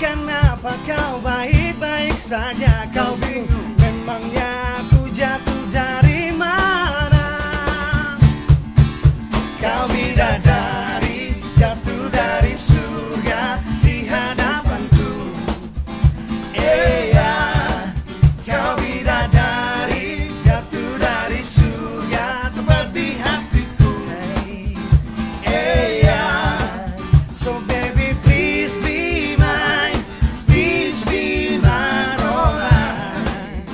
Kenapa kau baik-baik saja, kau bingung memangnya aku jatuh dari mana? Kau bidadari jatuh dari surga di hadapanku. Kau bidadari jatuh dari surga tepat di hatiku. So baby please be mine, please be mine, oh mine.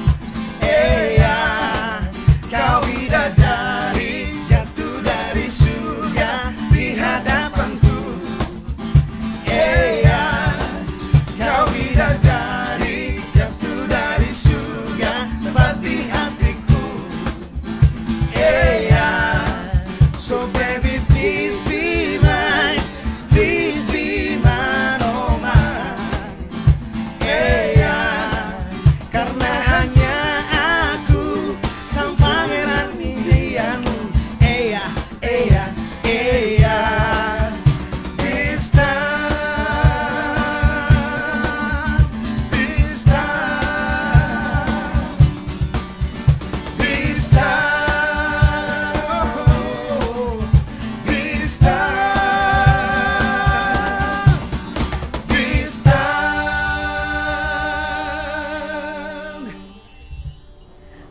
Kau bidadari jatuh dari surga di hadapanku. Kau bidadari jatuh dari surga tepat di hatiku. So baby please be mine, please be mine, oh mine. Karena hanya aku sang pangeran impianmu. This time, this time, this time, oh, this time, this time.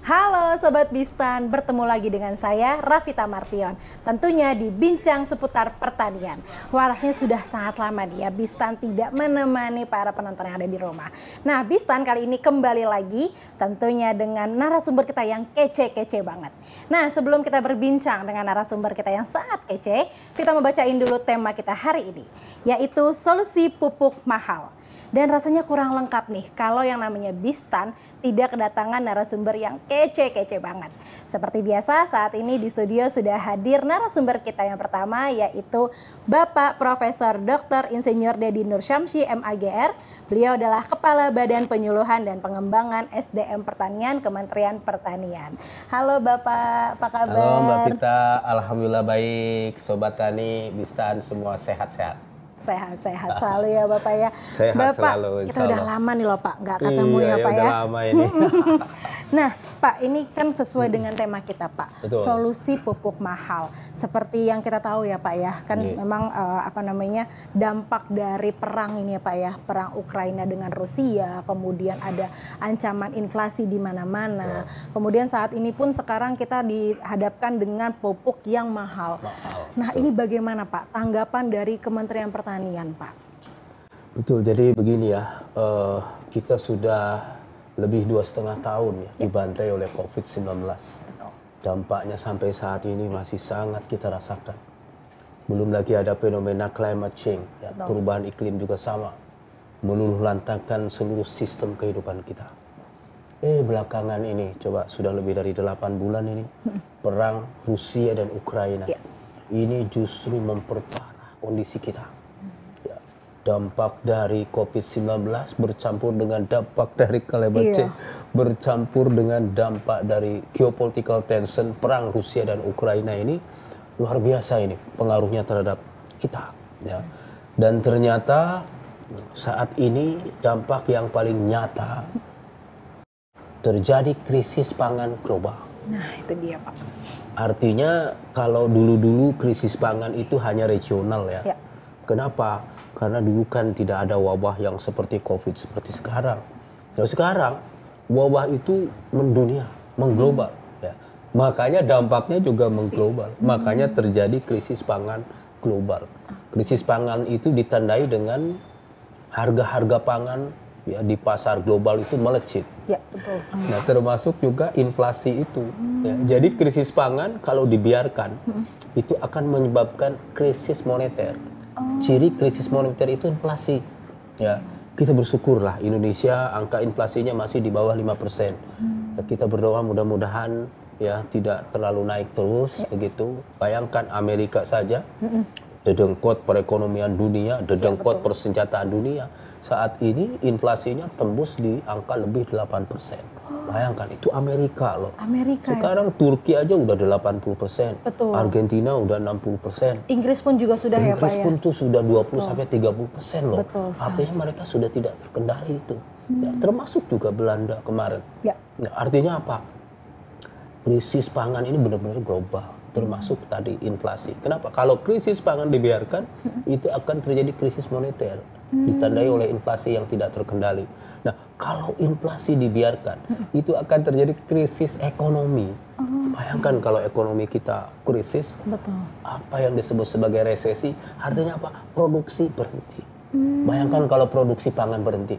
Halo Sobat Bistan, bertemu lagi dengan saya Rafita Martion. Tentunya di Bincang Seputar Pertanian. Wah, rasanya sudah sangat lama nih ya Bistan tidak menemani para penonton yang ada di rumah. Nah, Bistan kali ini kembali lagi tentunya dengan narasumber kita yang kece-kece banget. Nah, sebelum kita berbincang dengan narasumber kita yang sangat kece, kita mau bacain dulu tema kita hari ini, yaitu solusi pupuk mahal. Dan rasanya kurang lengkap nih kalau yang namanya Bistan tidak kedatangan narasumber yang kece-kece banget. Seperti biasa saat ini di studio sudah hadir narasumber kita yang pertama, yaitu Bapak Profesor Dr. Insinyur Dedi Nur Syamsi MAGR. Beliau adalah Kepala Badan Penyuluhan dan Pengembangan SDM Pertanian Kementerian Pertanian. Halo Bapak, apa kabar? Halo Mbak Vita, alhamdulillah baik. Sobat Tani, Bistan semua sehat-sehat. Sehat-sehat selalu ya Bapak ya. Sehat Bapak, selalu, kita udah lama nih loh Pak, nggak ketemu ya Pak ya. Udah lama ini. Nah Pak, ini kan sesuai dengan tema kita Pak. Betul. Solusi pupuk mahal. Seperti yang kita tahu ya Pak ya, kan memang dampak dari perang ini ya Pak ya, perang Ukraina dengan Rusia, kemudian ada ancaman inflasi di mana-mana. Kemudian saat ini pun sekarang kita dihadapkan dengan pupuk yang mahal. Nah, ini bagaimana Pak tanggapan dari Kementerian Pertanian Pak? Betul, jadi begini ya, kita sudah lebih 2,5 tahun ya dibantai oleh COVID-19. Dampaknya sampai saat ini masih sangat kita rasakan. Belum lagi ada fenomena climate change, ya, perubahan iklim juga sama, meluluh lantakan seluruh sistem kehidupan kita. Belakangan ini, coba sudah lebih dari 8 bulan ini, perang Rusia dan Ukraina. Ini justru memperparah kondisi kita. Ya, dampak dari COVID-19 bercampur dengan dampak dari climate change, bercampur dengan dampak dari geopolitical tension, perang Rusia dan Ukraina ini luar biasa ini pengaruhnya terhadap kita. Ya. Dan ternyata saat ini dampak yang paling nyata terjadi krisis pangan global. Nah, itu dia Pak. Artinya kalau dulu-dulu krisis pangan itu hanya regional ya. Kenapa? Karena dulu kan tidak ada wabah yang seperti COVID seperti sekarang. Nah, sekarang wabah itu mendunia, mengglobal. Ya. Makanya dampaknya juga mengglobal. Makanya terjadi krisis pangan global. Krisis pangan itu ditandai dengan harga-harga pangan ya di pasar global itu melejit. Ya, betul. Nah, termasuk juga inflasi itu. Ya. Jadi krisis pangan kalau dibiarkan itu akan menyebabkan krisis moneter. Ciri krisis moneter itu inflasi. Ya, kita bersyukurlah Indonesia angka inflasinya masih di bawah 5%. Ya, kita berdoa mudah-mudahan ya tidak terlalu naik terus begitu. Bayangkan Amerika saja dedengkot perekonomian dunia, dedengkot persenjataan dunia. Saat ini inflasinya tembus di angka lebih 8%. Bayangkan itu Amerika loh. Amerika. Sekarang Turki aja udah 80%. Betul. Argentina udah 60%. Inggris pun juga sudah ya Pak Inggris ya. pun tuh sudah 20 sampai 30% loh. Betul sekali. Artinya mereka sudah tidak terkendali itu. Ya, termasuk juga Belanda kemarin. Ya. Nah, artinya apa? Krisis pangan ini benar-benar global, termasuk tadi inflasi. Kenapa? Kalau krisis pangan dibiarkan, itu akan terjadi krisis moneter, ditandai oleh inflasi yang tidak terkendali. Nah, kalau inflasi dibiarkan, itu akan terjadi krisis ekonomi. Bayangkan kalau ekonomi kita krisis, Betul. apa yang disebut sebagai resesi, artinya apa? Produksi berhenti. Bayangkan kalau produksi pangan berhenti.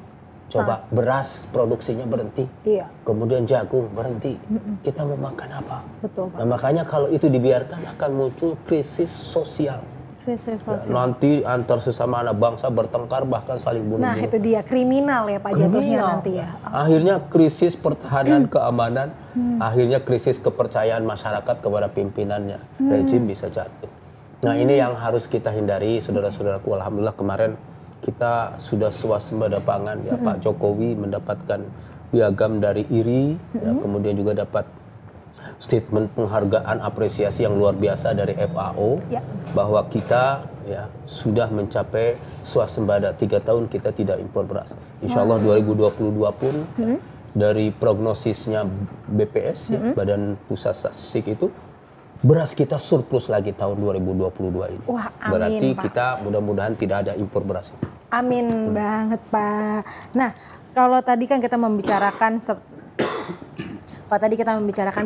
Coba beras produksinya berhenti, Iya. kemudian jagung berhenti, kita mau makan apa? Betul Pak. Nah, makanya kalau itu dibiarkan akan muncul krisis sosial. Krisis Ya, sosial. nanti antar sesama anak bangsa bertengkar bahkan saling bunuh. Nah, itu dia kriminal ya Pak jatuhnya nanti ya. Akhirnya krisis pertahanan keamanan, akhirnya krisis kepercayaan masyarakat kepada pimpinannya, rejim bisa jatuh. Nah, ini yang harus kita hindari, saudara-saudaraku. Alhamdulillah kemarin kita sudah swasembada pangan ya. Pak Jokowi mendapatkan piagam dari IRI, ya, kemudian juga dapat statement penghargaan apresiasi yang luar biasa dari FAO Ya. bahwa kita ya sudah mencapai swasembada 3 tahun kita tidak impor beras. Insya Allah 2022 pun dari prognosisnya BPS ya, Badan Pusat Statistik itu beras kita surplus lagi tahun 2022 ini. Wah, amin, berarti Pak. kita mudah-mudahan tidak ada impor beras. Amin banget Pak. Nah, kalau tadi kan kita membicarakan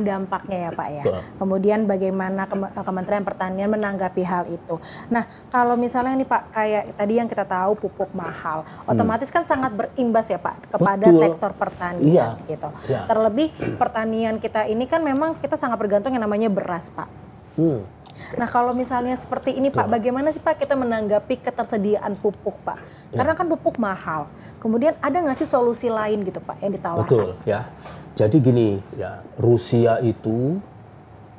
dampaknya ya Pak ya. Betul. Kemudian bagaimana Kementerian Pertanian menanggapi hal itu. Nah, kalau misalnya nih Pak, kayak tadi yang kita tahu pupuk mahal, otomatis kan sangat berimbas ya Pak kepada Betul. sektor pertanian Iya. gitu. Iya. Terlebih pertanian kita ini kan memang kita sangat bergantung yang namanya beras Pak. Nah, kalau misalnya seperti ini Pak, bagaimana sih Pak kita menanggapi ketersediaan pupuk Pak? Karena kan pupuk mahal. Kemudian ada nggak sih solusi lain gitu Pak yang ditawarkan? Betul ya. Jadi gini ya, Rusia itu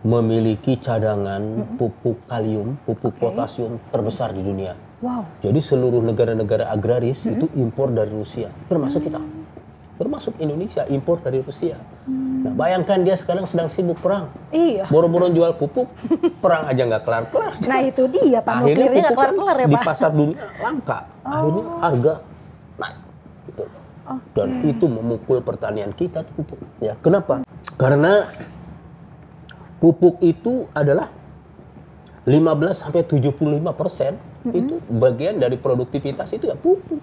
memiliki cadangan pupuk kalium, pupuk potasium terbesar di dunia. Wow. Jadi seluruh negara-negara agraris itu impor dari Rusia, termasuk kita. Termasuk Indonesia impor dari Rusia. Nah, bayangkan dia sekarang sedang sibuk perang. Iya. Boro-boro jual pupuk, perang aja nggak kelar-kelar. Nah itu dia Pak, Akhirnya nuklirnya nggak pupuk kan kelar-kelar ya di Pak. pasar dunia langka. Akhirnya harga naik. Gitu. Dan itu memukul pertanian kita pupuk. Ya, kenapa? Karena pupuk itu adalah 15-75% itu bagian dari produktivitas itu ya pupuk.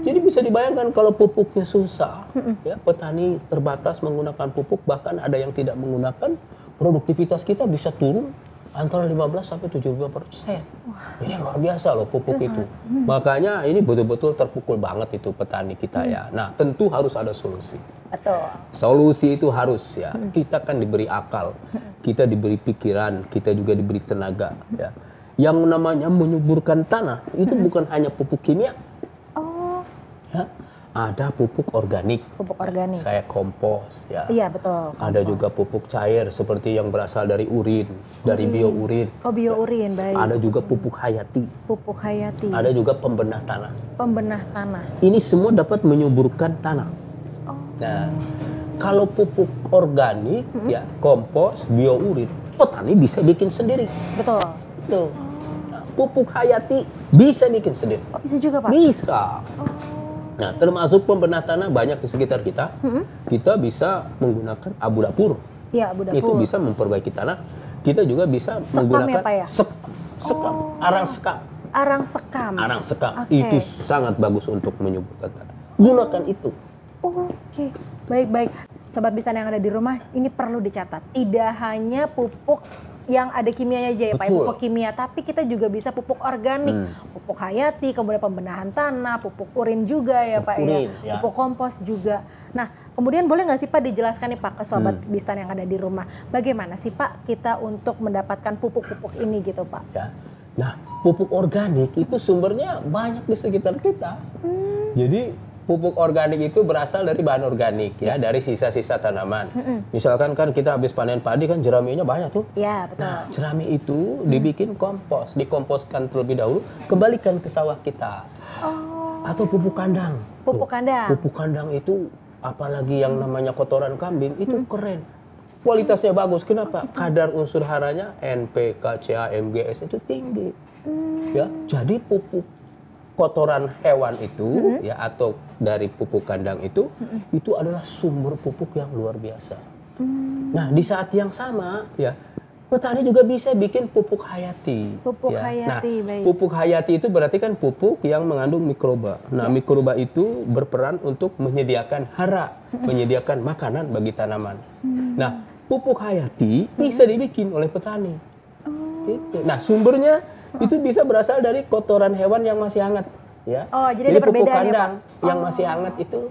Jadi bisa dibayangkan kalau pupuknya susah, ya petani terbatas menggunakan pupuk, bahkan ada yang tidak menggunakan, produktivitas kita bisa turun antara 15-75%. Ini luar biasa loh pupuk itu. Makanya ini betul-betul terpukul banget itu petani kita ya. Nah tentu harus ada solusi. Betul. Solusi itu harus ya. Kita kan diberi akal, kita diberi pikiran, kita juga diberi tenaga. Ya. Yang namanya menyuburkan tanah itu bukan hanya pupuk kimia. Ya, ada pupuk organik. Pupuk organik. Saya kompos ya. Iya betul. Ada kompos. juga pupuk cair seperti yang berasal dari urin, dari biourin. Oh biourin, baik. Ada juga pupuk hayati. Pupuk hayati. Ada juga pembenah tanah. Pembenah tanah. Ini semua dapat menyuburkan tanah. Nah, kalau pupuk organik ya kompos, biourin, petani bisa bikin sendiri. Betul. Tuh. Nah, pupuk hayati bisa bikin sendiri. Oh, bisa juga Pak? Bisa. Nah, termasuk pembenah tanah banyak di sekitar kita. Kita bisa menggunakan abu dapur. Iya, abu dapur. Itu bisa memperbaiki tanah. Kita juga bisa Sekam menggunakan ya, Pak, ya? Sekam, arang sekam. Arang sekam. Arang sekam. Oke. Itu sangat bagus untuk menyuburkan tanah. Gunakan itu. Oke, baik-baik. Sobat Bistan yang ada di rumah, ini perlu dicatat. Tidak hanya pupuk yang ada kimianya aja ya Pak, Betul. pupuk kimia, tapi kita juga bisa pupuk organik, pupuk hayati, kemudian pembenahan tanah, pupuk urin juga ya Pak Urin, ya, ya. pupuk kompos juga. Nah, kemudian boleh nggak sih Pak dijelaskan nih Pak ke sobat Bistan yang ada di rumah, bagaimana sih Pak kita untuk mendapatkan pupuk-pupuk ini gitu Pak? Ya. Nah, pupuk organik itu sumbernya banyak di sekitar kita. Jadi pupuk organik itu berasal dari bahan organik ya, dari sisa-sisa tanaman. Misalkan kan kita habis panen padi kan jeraminya banyak tuh. Ya betul. Nah, jerami itu dibikin kompos, dikomposkan terlebih dahulu, kembalikan ke sawah kita. Atau pupuk kandang. Pupuk kandang. Pupuk kandang itu apalagi yang namanya kotoran kambing itu keren. Kualitasnya bagus. Kenapa? Kadar unsur haranya NPK, CA, MGS itu tinggi. Ya, jadi pupuk kotoran hewan itu ya atau dari pupuk kandang itu adalah sumber pupuk yang luar biasa. Nah, di saat yang sama ya petani juga bisa bikin pupuk hayati. Pupuk ya. hayati, nah, baik. Pupuk hayati itu berarti kan pupuk yang mengandung mikroba. Nah, mikroba itu berperan untuk menyediakan hara, menyediakan makanan bagi tanaman. Nah, pupuk hayati bisa dibikin oleh petani. Gitu. Nah, sumbernya itu bisa berasal dari kotoran hewan yang masih hangat, ya. Oh, jadi ada pupuk perbedaan ya, kandang Pak? yang masih hangat itu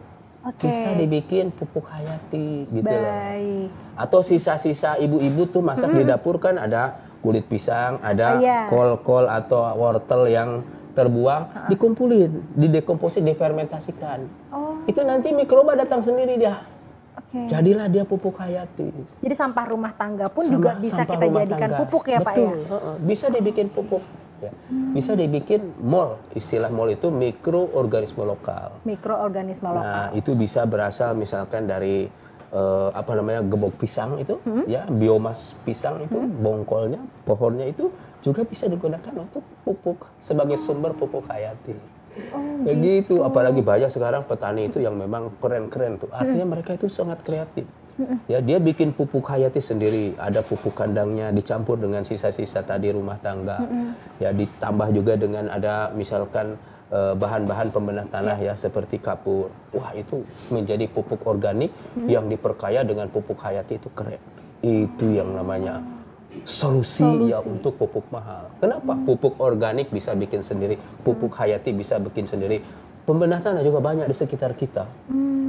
bisa dibikin pupuk hayati, gitu loh. Baik. Atau sisa-sisa ibu-ibu tuh masak di dapur kan ada kulit pisang, ada iya. kol-kol atau wortel yang terbuang, dikumpulin, didekomposi, difermentasikan. Itu nanti mikroba datang sendiri dia. Oke. Jadilah dia pupuk hayati. Jadi sampah rumah tangga pun juga bisa Sampah kita rumah jadikan tangga. pupuk ya Pak ya? Betul, bisa dibikin pupuk. Ya. Bisa dibikin MOL, istilah MOL itu mikroorganisme lokal. Mikroorganisme lokal. Nah, itu bisa berasal misalkan dari gebok pisang itu, ya biomas pisang itu, bongkolnya, pohonnya itu juga bisa digunakan untuk pupuk sebagai sumber pupuk hayati. Begitu, apalagi banyak sekarang petani itu yang memang keren-keren tuh. Artinya mereka itu sangat kreatif. Ya, dia bikin pupuk hayati sendiri, ada pupuk kandangnya dicampur dengan sisa-sisa tadi rumah tangga. Ya, ditambah juga dengan ada misalkan bahan-bahan pembenah tanah ya seperti kapur. Wah, itu menjadi pupuk organik yang diperkaya dengan pupuk hayati, itu keren. Itu yang namanya solusi ya untuk pupuk mahal. Kenapa? Pupuk organik bisa bikin sendiri, pupuk hayati bisa bikin sendiri. Pembenah tanah juga banyak di sekitar kita.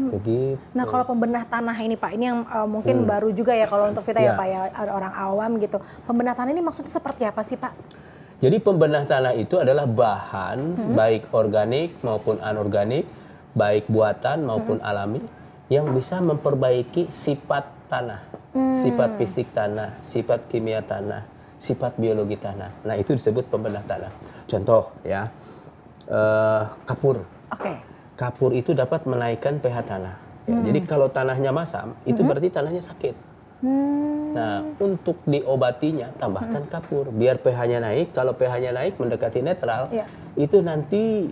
Begitu. Nah, kalau pembenah tanah ini Pak, ini yang mungkin baru juga ya kalau untuk kita ya Pak ya, ada orang awam gitu. Pembenah tanah ini maksudnya seperti apa sih Pak? Jadi pembenah tanah itu adalah bahan baik organik maupun anorganik, baik buatan maupun alami yang bisa memperbaiki sifat tanah, sifat fisik tanah, sifat kimia tanah, sifat biologi tanah. Nah, itu disebut pembenah tanah. Contoh ya, kapur. Oke. Kapur itu dapat menaikkan pH tanah. Ya, jadi kalau tanahnya masam, itu berarti tanahnya sakit. Nah, untuk diobatinya tambahkan kapur biar pH-nya naik. Kalau pH-nya naik mendekati netral, itu nanti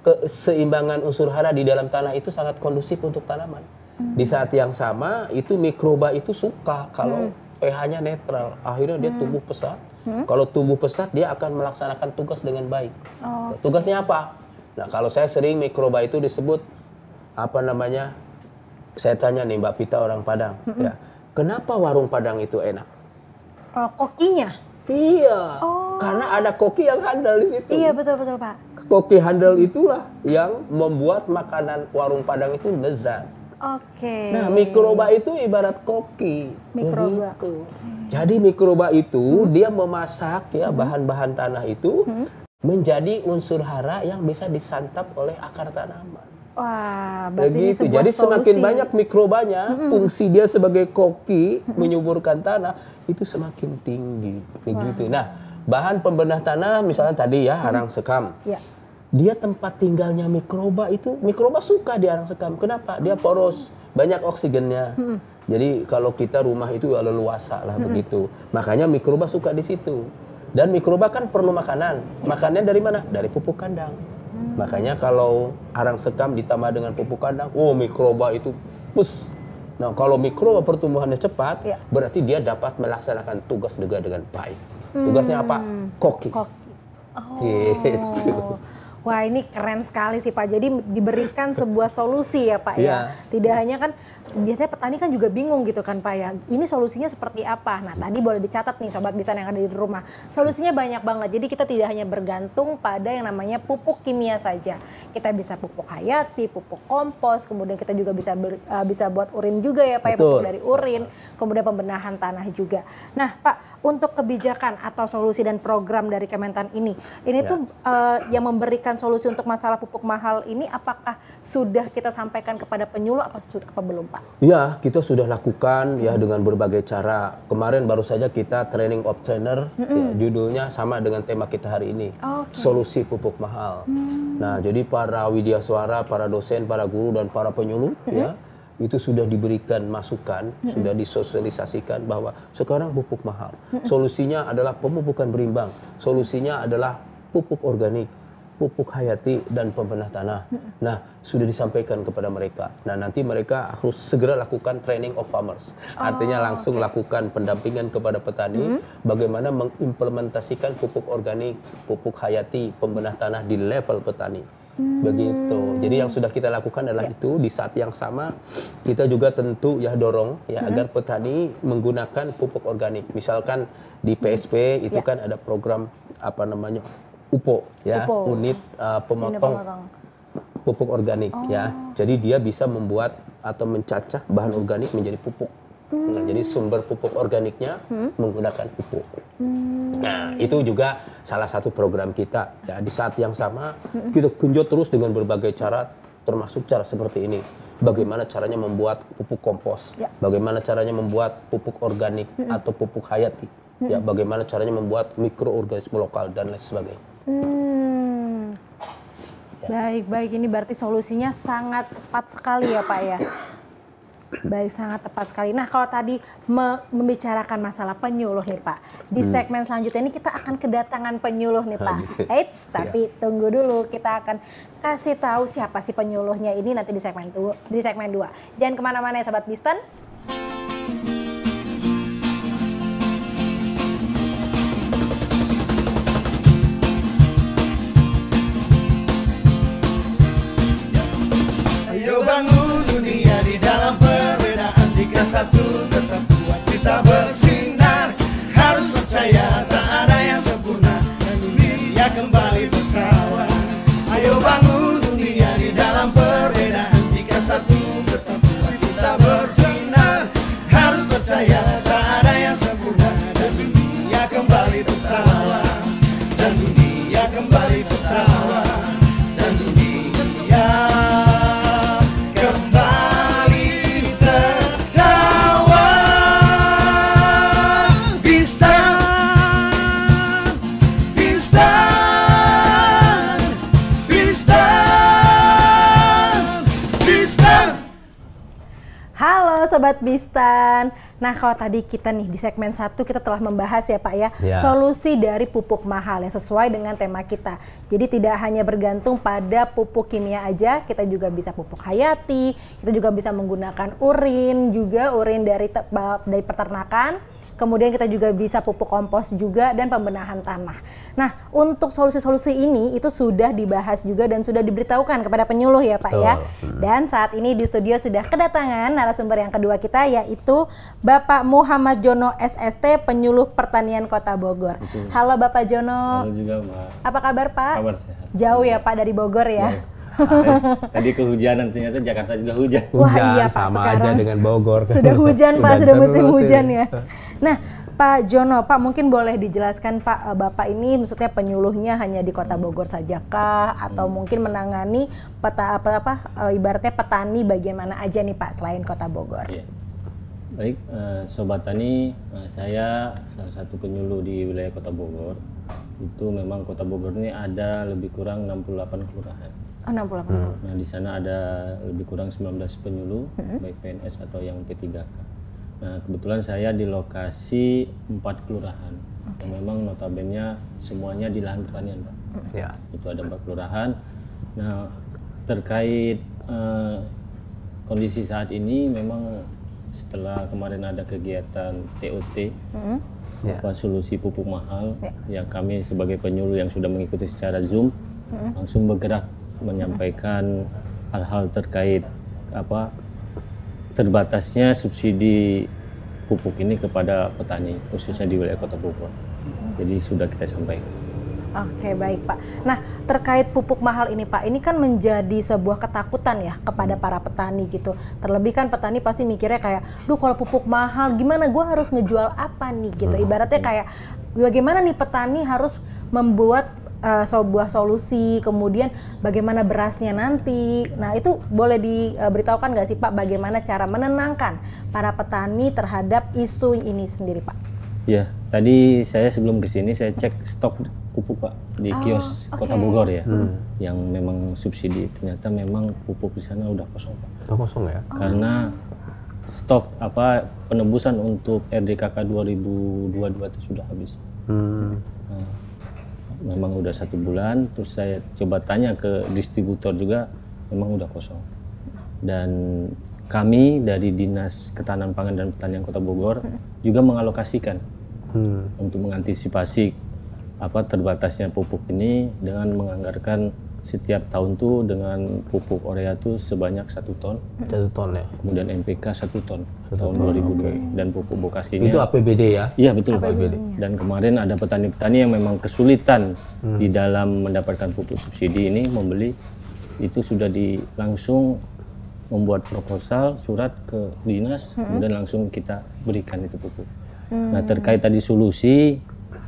keseimbangan unsur hara di dalam tanah itu sangat kondusif untuk tanaman. Di saat yang sama itu mikroba itu suka kalau pH-nya netral. Akhirnya dia tumbuh pesat. Kalau tumbuh pesat dia akan melaksanakan tugas dengan baik. Tugasnya apa? Nah, kalau saya sering mikroba itu disebut apa namanya? Saya tanya nih Mbak Pita orang Padang, ya. Kenapa warung Padang itu enak? Kokinya? Iya, karena ada koki yang handal di situ. Iya, betul-betul Pak. Koki handal itulah yang membuat makanan warung Padang itu lezat. Oke. Nah, mikroba itu ibarat koki. Mikroba. Begitu. Jadi mikroba itu dia memasak ya bahan-bahan tanah itu menjadi unsur hara yang bisa disantap oleh akar tanaman. Wah, berarti ini Begitu. sebuah Jadi semakin solusi. banyak mikrobanya, fungsi dia sebagai koki menyuburkan tanah itu semakin tinggi. Begitu. Nah, bahan pembenah tanah misalnya tadi ya arang sekam. Ya. Dia tempat tinggalnya mikroba itu, mikroba suka di arang sekam. Kenapa? Dia poros, banyak oksigennya. Jadi kalau kita rumah itu leluasa lah begitu. Makanya mikroba suka di situ. Dan mikroba kan perlu makanan. Makannya dari mana? Dari pupuk kandang. Makanya kalau arang sekam ditambah dengan pupuk kandang, mikroba itu pus. Nah, kalau mikroba pertumbuhannya cepat, berarti dia dapat melaksanakan tugas dengan baik. Tugasnya apa? Koki. Koki. Gitu. Wah, ini keren sekali sih Pak. Jadi diberikan sebuah solusi ya Pak ya. Tidak hanya kan biasanya petani kan juga bingung gitu kan Pak ya. Ini solusinya seperti apa? Nah, tadi boleh dicatat nih Sobat Bistan yang ada di rumah. Solusinya banyak banget. Jadi kita tidak hanya bergantung pada yang namanya pupuk kimia saja. Kita bisa pupuk hayati, pupuk kompos, kemudian kita juga bisa buat urin juga ya Pak ya, pupuk dari urin, kemudian pembenahan tanah juga. Nah, Pak, untuk kebijakan atau solusi dan program dari Kementan ini tuh yang memberikan solusi untuk masalah pupuk mahal ini apakah sudah kita sampaikan kepada penyuluh apa belum Pak? Ya, kita sudah lakukan ya dengan berbagai cara. Kemarin baru saja kita training of trainer, ya, judulnya sama dengan tema kita hari ini, solusi pupuk mahal. Nah, jadi para widyaswara, para dosen, para guru dan para penyuluh ya itu sudah diberikan masukan, sudah disosialisasikan bahwa sekarang pupuk mahal. Solusinya adalah pemupukan berimbang, solusinya adalah pupuk organik, pupuk hayati dan pembenah tanah. Nah, sudah disampaikan kepada mereka. Nah, nanti mereka harus segera lakukan training of farmers. Artinya langsung lakukan pendampingan kepada petani bagaimana mengimplementasikan pupuk organik, pupuk hayati, pembenah tanah di level petani. Begitu. Jadi yang sudah kita lakukan adalah itu. Di saat yang sama kita juga tentu ya dorong ya agar petani menggunakan pupuk organik. Misalkan di PSP itu kan ada program apa namanya UPO ya, unit pemotong pupuk organik ya. Jadi dia bisa membuat atau mencacah bahan organik menjadi pupuk. Nah, jadi sumber pupuk organiknya menggunakan pupuk. Nah, itu juga salah satu program kita. Ya, di saat yang sama kita genjot terus dengan berbagai cara, termasuk cara seperti ini. Bagaimana caranya membuat pupuk kompos, bagaimana caranya membuat pupuk organik atau pupuk hayati, ya, bagaimana caranya membuat mikroorganisme lokal dan lain sebagainya. Baik, ini berarti solusinya sangat tepat sekali ya Pak ya. Baik, sangat tepat sekali. Nah, kalau tadi membicarakan masalah penyuluh nih Pak, di segmen selanjutnya ini kita akan kedatangan penyuluh nih Pak. Eits, tapi tunggu dulu, kita akan kasih tahu siapa sih penyuluhnya ini nanti di segmen 2. Jangan kemana-mana ya Sobat Bistan. Ayo bangun dunia di dalam perbedaan. Jika satu tetap kuat kita bersinar. Harus percaya tak ada yang sempurna dan dunia kembali berkawan. Ayo bangun dunia di dalam perbedaan. Jika satu tetap kuat kita bersinar. Harus percaya tak ada yang sempurna dan dunia kembali tertawa. Dan dunia kembali tertawa. Dan dunia Sobat Bistan. Nah, kalau tadi kita nih di segmen 1 kita telah membahas ya Pak ya, solusi dari pupuk mahal yang sesuai dengan tema kita. Jadi tidak hanya bergantung pada pupuk kimia aja, kita juga bisa pupuk hayati, kita juga bisa menggunakan urin dari peternakan. Kemudian kita juga bisa pupuk kompos juga dan pembenahan tanah. Nah, untuk solusi-solusi ini itu sudah dibahas juga dan sudah diberitahukan kepada penyuluh ya Pak ya. Dan saat ini di studio sudah kedatangan narasumber yang kedua kita yaitu Bapak Muhammad Jono SST, Penyuluh Pertanian Kota Bogor. Halo Bapak Jono. Halo juga Mbak. Apa kabar Pak? Kabar sehat. Jauh ya Pak dari Bogor ya. Tadi kehujanan, ternyata Jakarta juga hujan. Wah iya Pak, sama sekarang aja dengan Bogor. Sudah hujan Pak, sudah musim hujan ya. Nah Pak Jono, Pak mungkin boleh dijelaskan Pak, Bapak ini maksudnya penyuluhnya hanya di Kota Bogor saja kah? Atau mungkin menangani ibaratnya petani bagaimana aja nih Pak selain Kota Bogor? Ya. Baik, Sobat Tani, saya salah satu penyuluh di wilayah Kota Bogor. Itu memang Kota Bogor ini ada lebih kurang 68 kelurahan. Oh, 68. Nah, di sana ada lebih kurang 19 penyuluh, baik PNS atau yang P3K. Nah, kebetulan saya di lokasi 4 kelurahan. Yang memang notabene semuanya di lahan pertanian, Pak. Ya. Itu ada 4 kelurahan. Nah, terkait kondisi saat ini memang setelah kemarin ada kegiatan TOT, solusi pupuk mahal, yang kami sebagai penyuluh yang sudah mengikuti secara Zoom, langsung bergerak menyampaikan hal-hal terkait apa terbatasnya subsidi pupuk ini kepada petani khususnya di wilayah Kota Bogor. Jadi sudah kita sampaikan. Oke, baik Pak. Nah, terkait pupuk mahal ini Pak, ini kan menjadi sebuah ketakutan ya kepada para petani gitu. Terlebih kan petani pasti mikirnya kayak, duh kalau pupuk mahal gimana, gue harus ngejual apa nih gitu. Ibaratnya kayak bagaimana nih petani harus membuat sebuah solusi, kemudian bagaimana berasnya nanti. Nah, itu boleh diberitahukan nggak sih Pak, bagaimana cara menenangkan para petani terhadap isu ini sendiri Pak? Ya, tadi saya sebelum ke sini saya cek stok pupuk Pak di kios Kota Bogor ya, yang memang subsidi. Ternyata memang pupuk di sana udah kosong Pak. Udah kosong ya? Karena stok apa penembusan untuk RDKK 2022 itu sudah habis. Nah, memang udah 1 bulan. Terus saya coba tanya ke distributor juga, memang udah kosong. Dan kami dari Dinas Ketahanan Pangan dan Pertanian Kota Bogor juga mengalokasikan untuk mengantisipasi apa terbatasnya pupuk ini dengan menganggarkan setiap tahun tuh dengan pupuk urea tuh sebanyak 1 ton. 1 ton ya? Kemudian NPK 1 ton tahun 2002 dan pupuk vokasinya. Itu APBD ya? Iya betul Pak. Dan kemarin ada petani-petani yang memang kesulitan di dalam mendapatkan pupuk subsidi ini membeli, itu sudah langsung membuat proposal surat ke dinas, kemudian langsung kita berikan itu pupuk. Nah terkait tadi solusi,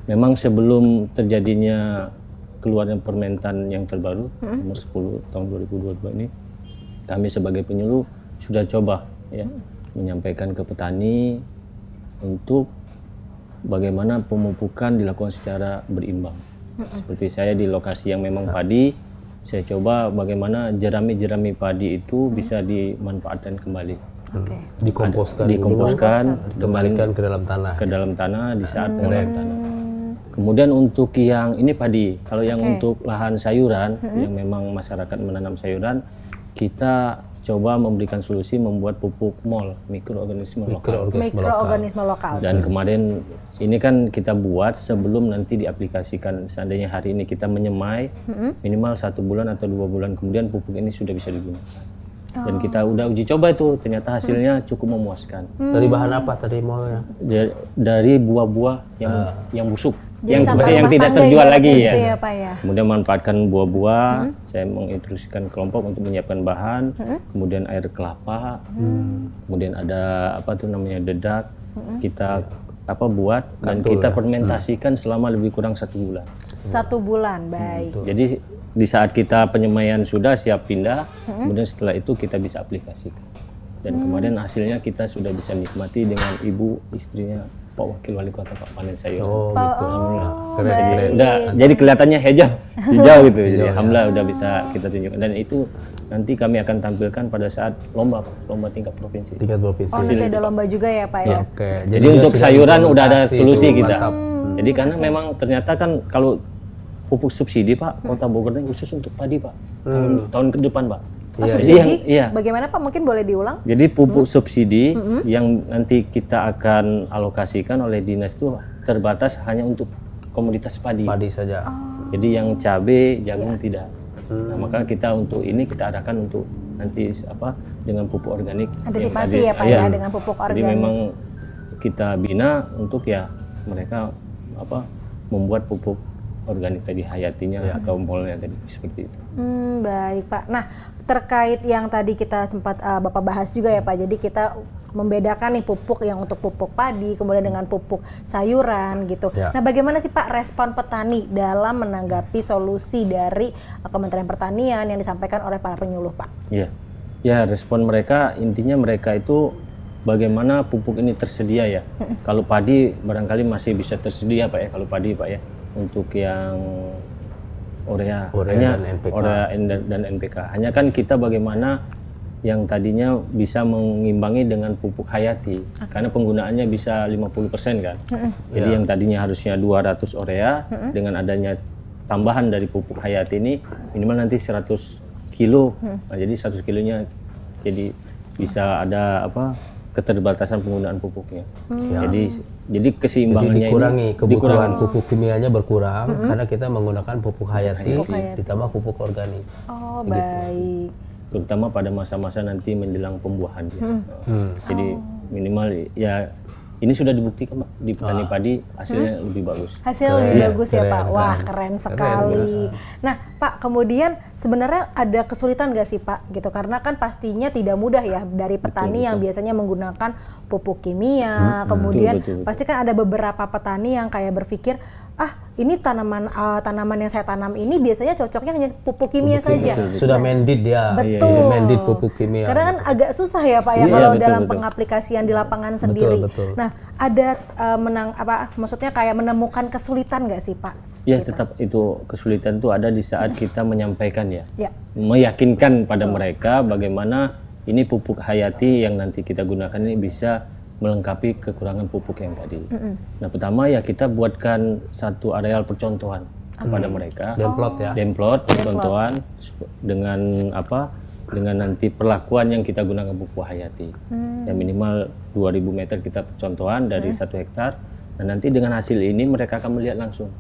memang sebelum terjadinya keluarnya Permentan yang terbaru nomor 10 tahun 2022 ini, kami sebagai penyuluh sudah coba ya menyampaikan ke petani untuk bagaimana pemupukan dilakukan secara berimbang. Seperti saya di lokasi yang memang padi, saya coba bagaimana jerami-jerami padi itu bisa dimanfaatkan kembali. Dikomposkan, kembalikan ke dalam tanah. Ke dalam tanah di saat pengolahan tanah. Kemudian untuk yang ini padi, kalau yang untuk lahan sayuran yang memang masyarakat menanam sayuran, kita coba memberikan solusi membuat pupuk MOL, mikroorganisme lokal. Dan kemarin ini kan kita buat sebelum nanti diaplikasikan. Seandainya hari ini kita menyemai, minimal 1 bulan atau 2 bulan kemudian pupuk ini sudah bisa digunakan. Dan kita udah uji coba itu, ternyata hasilnya cukup memuaskan. Dari bahan apa tadi MOL-nya? Dari buah-buah yang busuk. Jadi yang tidak terjual lagi gitu ya Pak ya. Kemudian manfaatkan buah-buah, saya menginstruksikan kelompok untuk menyiapkan bahan, kemudian air kelapa, kemudian ada apa tuh namanya dedak, kita buat dan kita fermentasikan selama lebih kurang 1 bulan. 1 bulan, baik. Jadi di saat kita penyemaian sudah siap pindah, kemudian setelah itu kita bisa aplikasikan. Dan kemarin hasilnya kita sudah bisa nikmati dengan ibu istrinya Pak Wakil Wali Kota Pak Panen Sayur. Oh gitu. Alhamdulillah. Keren. Jadi kelihatannya hijau gitu. Jadi alhamdulillah udah bisa kita tunjukkan. Dan itu nanti kami akan tampilkan pada saat lomba tingkat provinsi. Oh nanti ada lomba juga ya Pak ya. Oke. Jadi untuk sayuran udah ada solusi kita. Jadi karena memang ternyata kan kalau pupuk subsidi Pak, Kota Bogor ini khusus untuk padi Pak. Tahun ke depan Pak. Subsidi? Bagaimana Pak? Mungkin boleh diulang? Jadi pupuk subsidi yang nanti kita akan alokasikan oleh dinas itu terbatas hanya untuk komoditas padi. Padi saja. Jadi yang cabai, jagung tidak. Nah, maka kita untuk ini kita arahkan untuk nanti dengan pupuk organik. Antisipasi ya Pak ya dengan pupuk organik. Jadi memang kita bina untuk ya mereka membuat pupuk organik tadi, hayatinya atau molnya tadi seperti itu. Baik Pak. Nah terkait yang tadi kita sempat Bapak bahas juga ya Pak. Jadi kita membedakan nih pupuk yang untuk pupuk padi, kemudian dengan pupuk sayuran gitu. Nah bagaimana sih Pak respon petani dalam menanggapi solusi dari Kementerian Pertanian yang disampaikan oleh para penyuluh Pak? Ya respon mereka intinya mereka itu bagaimana pupuk ini tersedia ya. Kalau padi barangkali masih bisa tersedia Pak ya, kalau padi Pak ya. Untuk yang urea dan NPK. Hanya kan kita bagaimana yang tadinya bisa mengimbangi dengan pupuk hayati. Karena penggunaannya bisa 50% kan. Jadi yang tadinya harusnya 200 urea dengan adanya tambahan dari pupuk hayati ini minimal nanti 100 kilo. Nah, jadi 100 kilonya jadi bisa ada keterbatasan penggunaan pupuknya. Ya. Jadi keseimbangannya dikurangi, ini kebutuhan pupuk kimianya berkurang karena kita menggunakan pupuk hayati, Pupuk hayati. ditambah pupuk organik. Oh, baik. terutama pada masa-masa nanti menjelang pembuahan dia. Jadi minimal ya ini sudah dibuktikan Pak di petani padi hasilnya lebih bagus. Hasilnya lebih Keren, bagus ya keren, Pak. Wah, keren. keren sekali. Nah, Pak, kemudian sebenarnya ada kesulitan nggak sih Pak gitu? Karena kan pastinya tidak mudah ya dari petani yang biasanya menggunakan pupuk kimia, kemudian betul. pasti kan ada beberapa petani yang kayak berpikir, ah ini tanaman yang saya tanam ini biasanya cocoknya hanya pupuk kimia saja. Sudah mandate dia. Betul. Mandate pupuk kimia. Karena kan agak susah ya Pak ya Iya, kalau betul, dalam betul. pengaplikasian di lapangan sendiri. betul. Nah, ada maksudnya kayak menemukan kesulitan nggak sih Pak? Ya Gitu. tetap itu kesulitan itu ada di saat kita menyampaikan ya. Ya. Meyakinkan pada mereka bagaimana ini pupuk hayati yang nanti kita gunakan ini bisa melengkapi kekurangan pupuk yang tadi. Nah, pertama ya kita buatkan satu areal percontohan kepada mereka. Demplot ya. Demplot percontohan dengan apa? Dengan nanti perlakuan yang kita gunakan pupuk hayati. Ya minimal 2000 meter kita percontohan dari 1 hektar. Dan nanti dengan hasil ini mereka akan melihat langsung.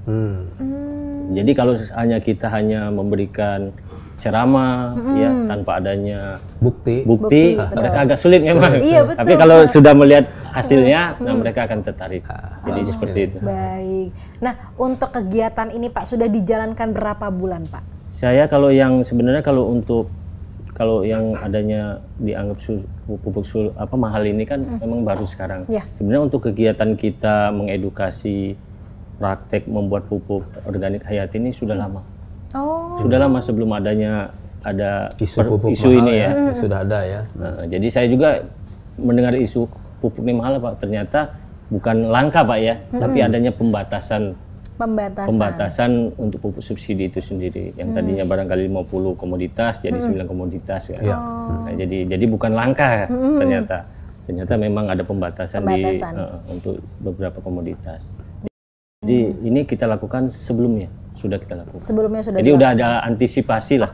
Jadi kalau kita hanya memberikan ceramah ya tanpa adanya Bukti. bukti, mereka agak sulit memang. Iya, betul, Tapi kalau sudah melihat hasilnya, nah mereka akan tertarik. Jadi seperti itu. Baik. Nah, untuk kegiatan ini Pak sudah dijalankan berapa bulan Pak? Saya kalau yang sebenarnya kalau yang adanya dianggap pupuk mahal ini kan memang baru sekarang. Ya. Sebenarnya untuk kegiatan kita mengedukasi praktek membuat pupuk organik hayati ini sudah lama. Oh. Sudah lama sebelum adanya Isu pupuk isu mahal ini ya. Sudah ada ya. Nah, jadi saya juga mendengar isu pupuk ini mahal Pak. Ternyata bukan langka Pak ya, tapi adanya pembatasan untuk pupuk subsidi itu sendiri. Yang tadinya barangkali 50 komoditas jadi 9 komoditas kan. Nah, jadi bukan langka ternyata. Ternyata memang ada pembatasan. Untuk beberapa komoditas. Jadi ini kita lakukan sebelumnya. Sudah kita lakukan. Sebelumnya sudah. Jadi udah ada antisipasi lah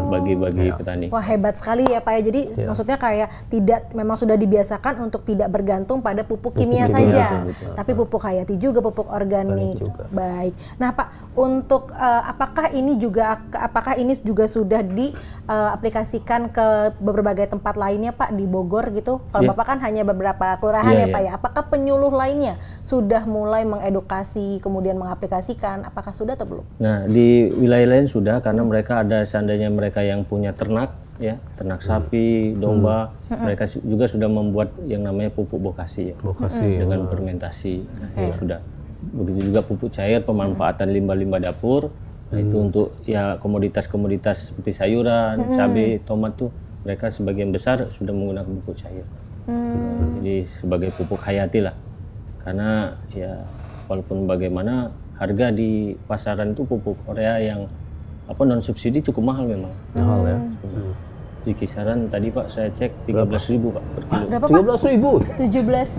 bagi petani. Wah, hebat sekali ya Pak ya. Jadi maksudnya kayak memang sudah dibiasakan untuk tidak bergantung pada pupuk kimia saja, tapi pupuk hayati juga, pupuk organik. Baik. Nah Pak, untuk apakah ini juga sudah diaplikasikan ke berbagai tempat lainnya Pak di Bogor gitu? Kalau Bapak kan hanya beberapa kelurahan ya Pak ya. Apakah penyuluh lainnya sudah mulai mengedukasi kemudian mengaplikasikan? Apakah sudah atau belum? Nah, di wilayah lain sudah karena mereka ada seandainya mereka yang punya ternak ya, ternak sapi, domba, mereka juga sudah membuat yang namanya pupuk bokasi ya. Dengan fermentasi. Ya, sudah. Begitu juga pupuk cair pemanfaatan limbah-limbah dapur. Nah, itu untuk ya komoditas-komoditas seperti sayuran, cabai, tomat tuh mereka sebagian besar sudah menggunakan pupuk cair. Jadi sebagai pupuk hayati lah. Karena ya walaupun bagaimana harga di pasaran itu pupuk urea yang non subsidi cukup mahal memang. Mahal ya. Di kisaran tadi Pak saya cek 13.000 Pak per kilo. Berapa Pak? 13.000.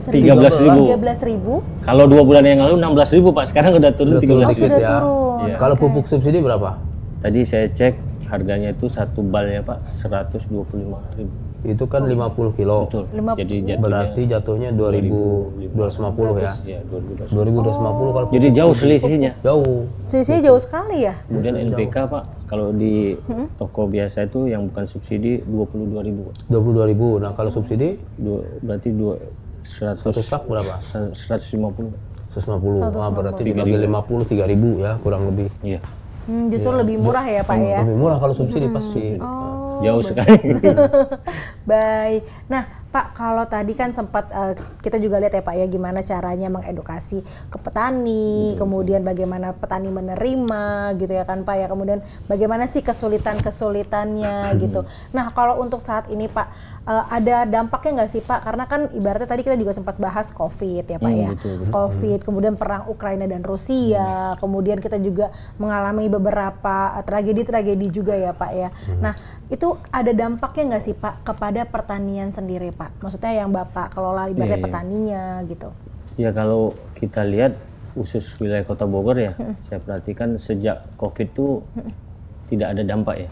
13.000. Kalau 2 bulan yang lalu 16.000 Pak, sekarang udah turun 13.000. Sudah turun. Ya. Kalau pupuk subsidi berapa? Tadi saya cek harganya itu satu balnya Pak 125.000. Itu kan 50 kilo. Betul. 50. Jadi Berarti jatuhnya 2.250 ya. Ya, 2.250. 2.250 kalau Jadi jauh selisihnya. jauh. Selisihnya jauh sekali ya. Kemudian NPK Pak, kalau di toko biasa itu yang bukan subsidi 22.000 Pak. 22.000. Nah, kalau subsidi Berarti 1 sak berapa? 150. 150. Nah, berarti dibagi 50 3.000 ya, kurang lebih. Iya. Justru lebih murah ya Pak ya. Lebih murah kalau subsidi pasti. Jauh sekali. Baik. Nah Pak, kalau tadi kan sempat kita juga lihat ya Pak ya gimana caranya mengedukasi ke petani, kemudian bagaimana petani menerima gitu ya kan Pak ya, kemudian bagaimana sih kesulitannya gitu. Nah kalau untuk saat ini Pak, ada dampaknya nggak sih Pak? Karena kan ibaratnya tadi kita juga sempat bahas COVID ya Pak ya. Betul. COVID, kemudian perang Ukraina dan Rusia, kemudian kita juga mengalami beberapa tragedi-tragedi juga ya Pak ya. Nah itu ada dampaknya nggak sih Pak kepada pertanian sendiri Pak? Maksudnya yang Bapak kelola ibaratnya petaninya gitu. Ya kalau kita lihat khusus wilayah Kota Bogor ya, saya perhatikan sejak COVID itu tidak ada dampak ya.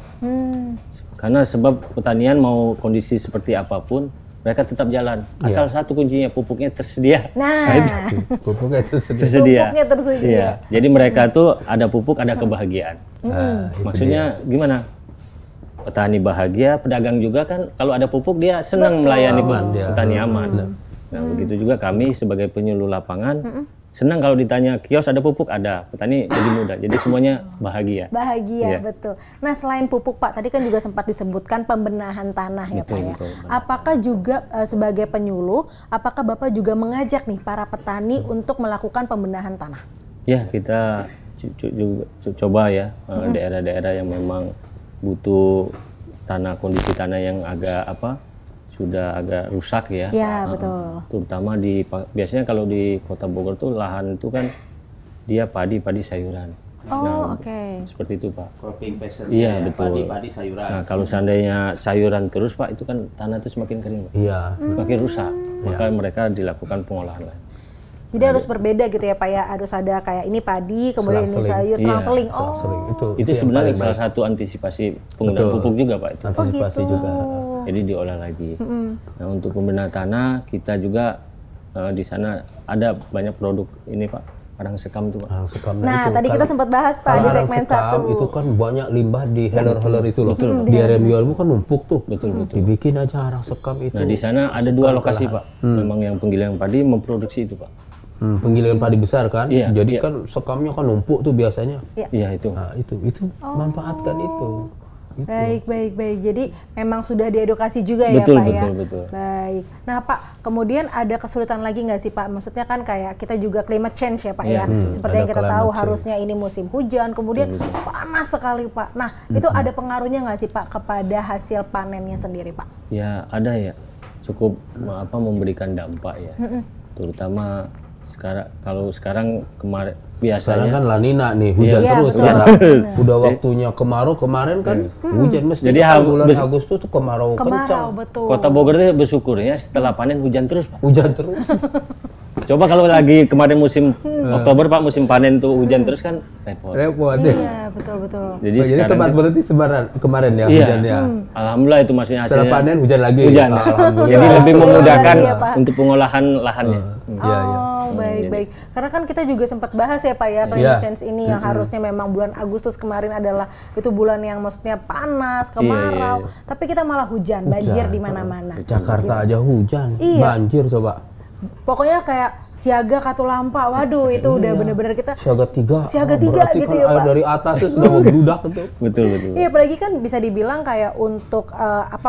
Karena sebab pertanian mau kondisi seperti apapun, mereka tetap jalan. Asal satu kuncinya, pupuknya tersedia. Nah, Pupuknya itu sedih. Tersedia. pupuknya tersedia. Iya. Jadi mereka tuh ada pupuk, ada kebahagiaan. Nah, itu Maksudnya gimana? Petani bahagia, pedagang juga kan kalau ada pupuk dia senang melayani petani aman. Nah, begitu juga kami sebagai penyuluh lapangan senang kalau ditanya kios ada pupuk, ada, petani jadi mudah. Jadi semuanya bahagia. Bahagia, Iya. betul. Nah, selain pupuk Pak, tadi kan juga sempat disebutkan pembenahan tanah ya Pak ya. Betul. Apakah juga sebagai penyuluh, apakah Bapak juga mengajak nih para petani untuk melakukan pembenahan tanah? Ya, kita coba ya daerah-daerah yang memang butuh kondisi tanah yang agak sudah agak rusak ya. Ya, betul. Terutama biasanya kalau di Kota Bogor tuh lahan itu kan dia padi sayuran. Oh, oke. Seperti itu Pak. cropping passion. Iya, betul. Padi sayuran. Nah, kalau seandainya sayuran terus Pak, itu kan tanah itu semakin kering Pak. Iya. Semakin rusak. Maka mereka dilakukan pengolahan lain. Jadi harus berbeda gitu ya Pak ya, harus ada kayak ini padi, kemudian ini sayur, selang-seling. Oh, Sering. Itu yang sebenarnya paling salah baik. satu antisipasi penggunaan pupuk juga Pak itu. Antisipasi gitu. juga. Jadi diolah lagi. Nah, untuk pembenahan tanah kita juga di sana ada banyak produk ini Pak, arang sekam tuh Pak. Arang sekam. nah itu tadi kita kan- sempat bahas Pak kalau di arang segmen sekam 1. itu kan banyak limbah di healer-healer itu loh. Di area Miyolmu kan numpuk tuh. Betul. Dibikin aja arang sekam itu. Nah, di sana ada 2 lokasi Pak. Memang yang penggilingan padi memproduksi itu Pak. Penggilingan padi besar kan. Iya, Jadi iya. kan sekamnya kan numpuk tuh biasanya. Iya itu. Nah, itu manfaatkan itu. Baik. Jadi memang sudah diedukasi juga ya Betul, Pak ya. betul. Baik. Nah Pak, kemudian ada kesulitan lagi nggak sih Pak? Maksudnya kan kayak kita juga climate change ya Pak ya. Seperti ada yang kita climate tahu change. harusnya ini musim hujan, kemudian panas sekali Pak. Nah itu ada pengaruhnya nggak sih Pak kepada hasil panennya sendiri Pak? Ya ada ya. Cukup memberikan dampak ya. Terutama sekarang kemarin Sekarang biasanya kan La Nina nih, hujan Iya, terus betul. sekarang. Udah waktunya kemarau, kemarin kan hujan mesti. Jadi kan bulan Agustus tuh kemarau kencang. Kemarau, betul. Kota Bogor itu bersyukurnya setelah panen hujan terus Pak. Hujan terus. Coba kalau lagi kemarin musim Oktober Pak, musim panen tuh hujan terus kan repot. Repot deh. Iya, betul. Jadi Jadi sekarang sempat berarti kemarin ya iya, hujannya. alhamdulillah itu maksudnya Setelah hasilnya panen hujan lagi. hujan. Alhamdulillah. Jadi lebih memudahkan Iya, Pak. untuk pengolahan lahannya. Oh, baik. Karena kan kita juga sempat bahas ya Pak ya, climate change ini yang harusnya memang bulan Agustus kemarin adalah itu bulan yang maksudnya panas, kemarau, tapi kita malah hujan, banjir di mana-mana. Jakarta aja hujan, Iya. banjir coba. Pokoknya kayak siaga Katulampa, waduh itu udah bener-bener kita Siaga 3. Siaga 3 berarti gitu kan ya, air Pak. dari atas tuh sudah membludak itu. Betul. Iya, apalagi kan bisa dibilang kayak untuk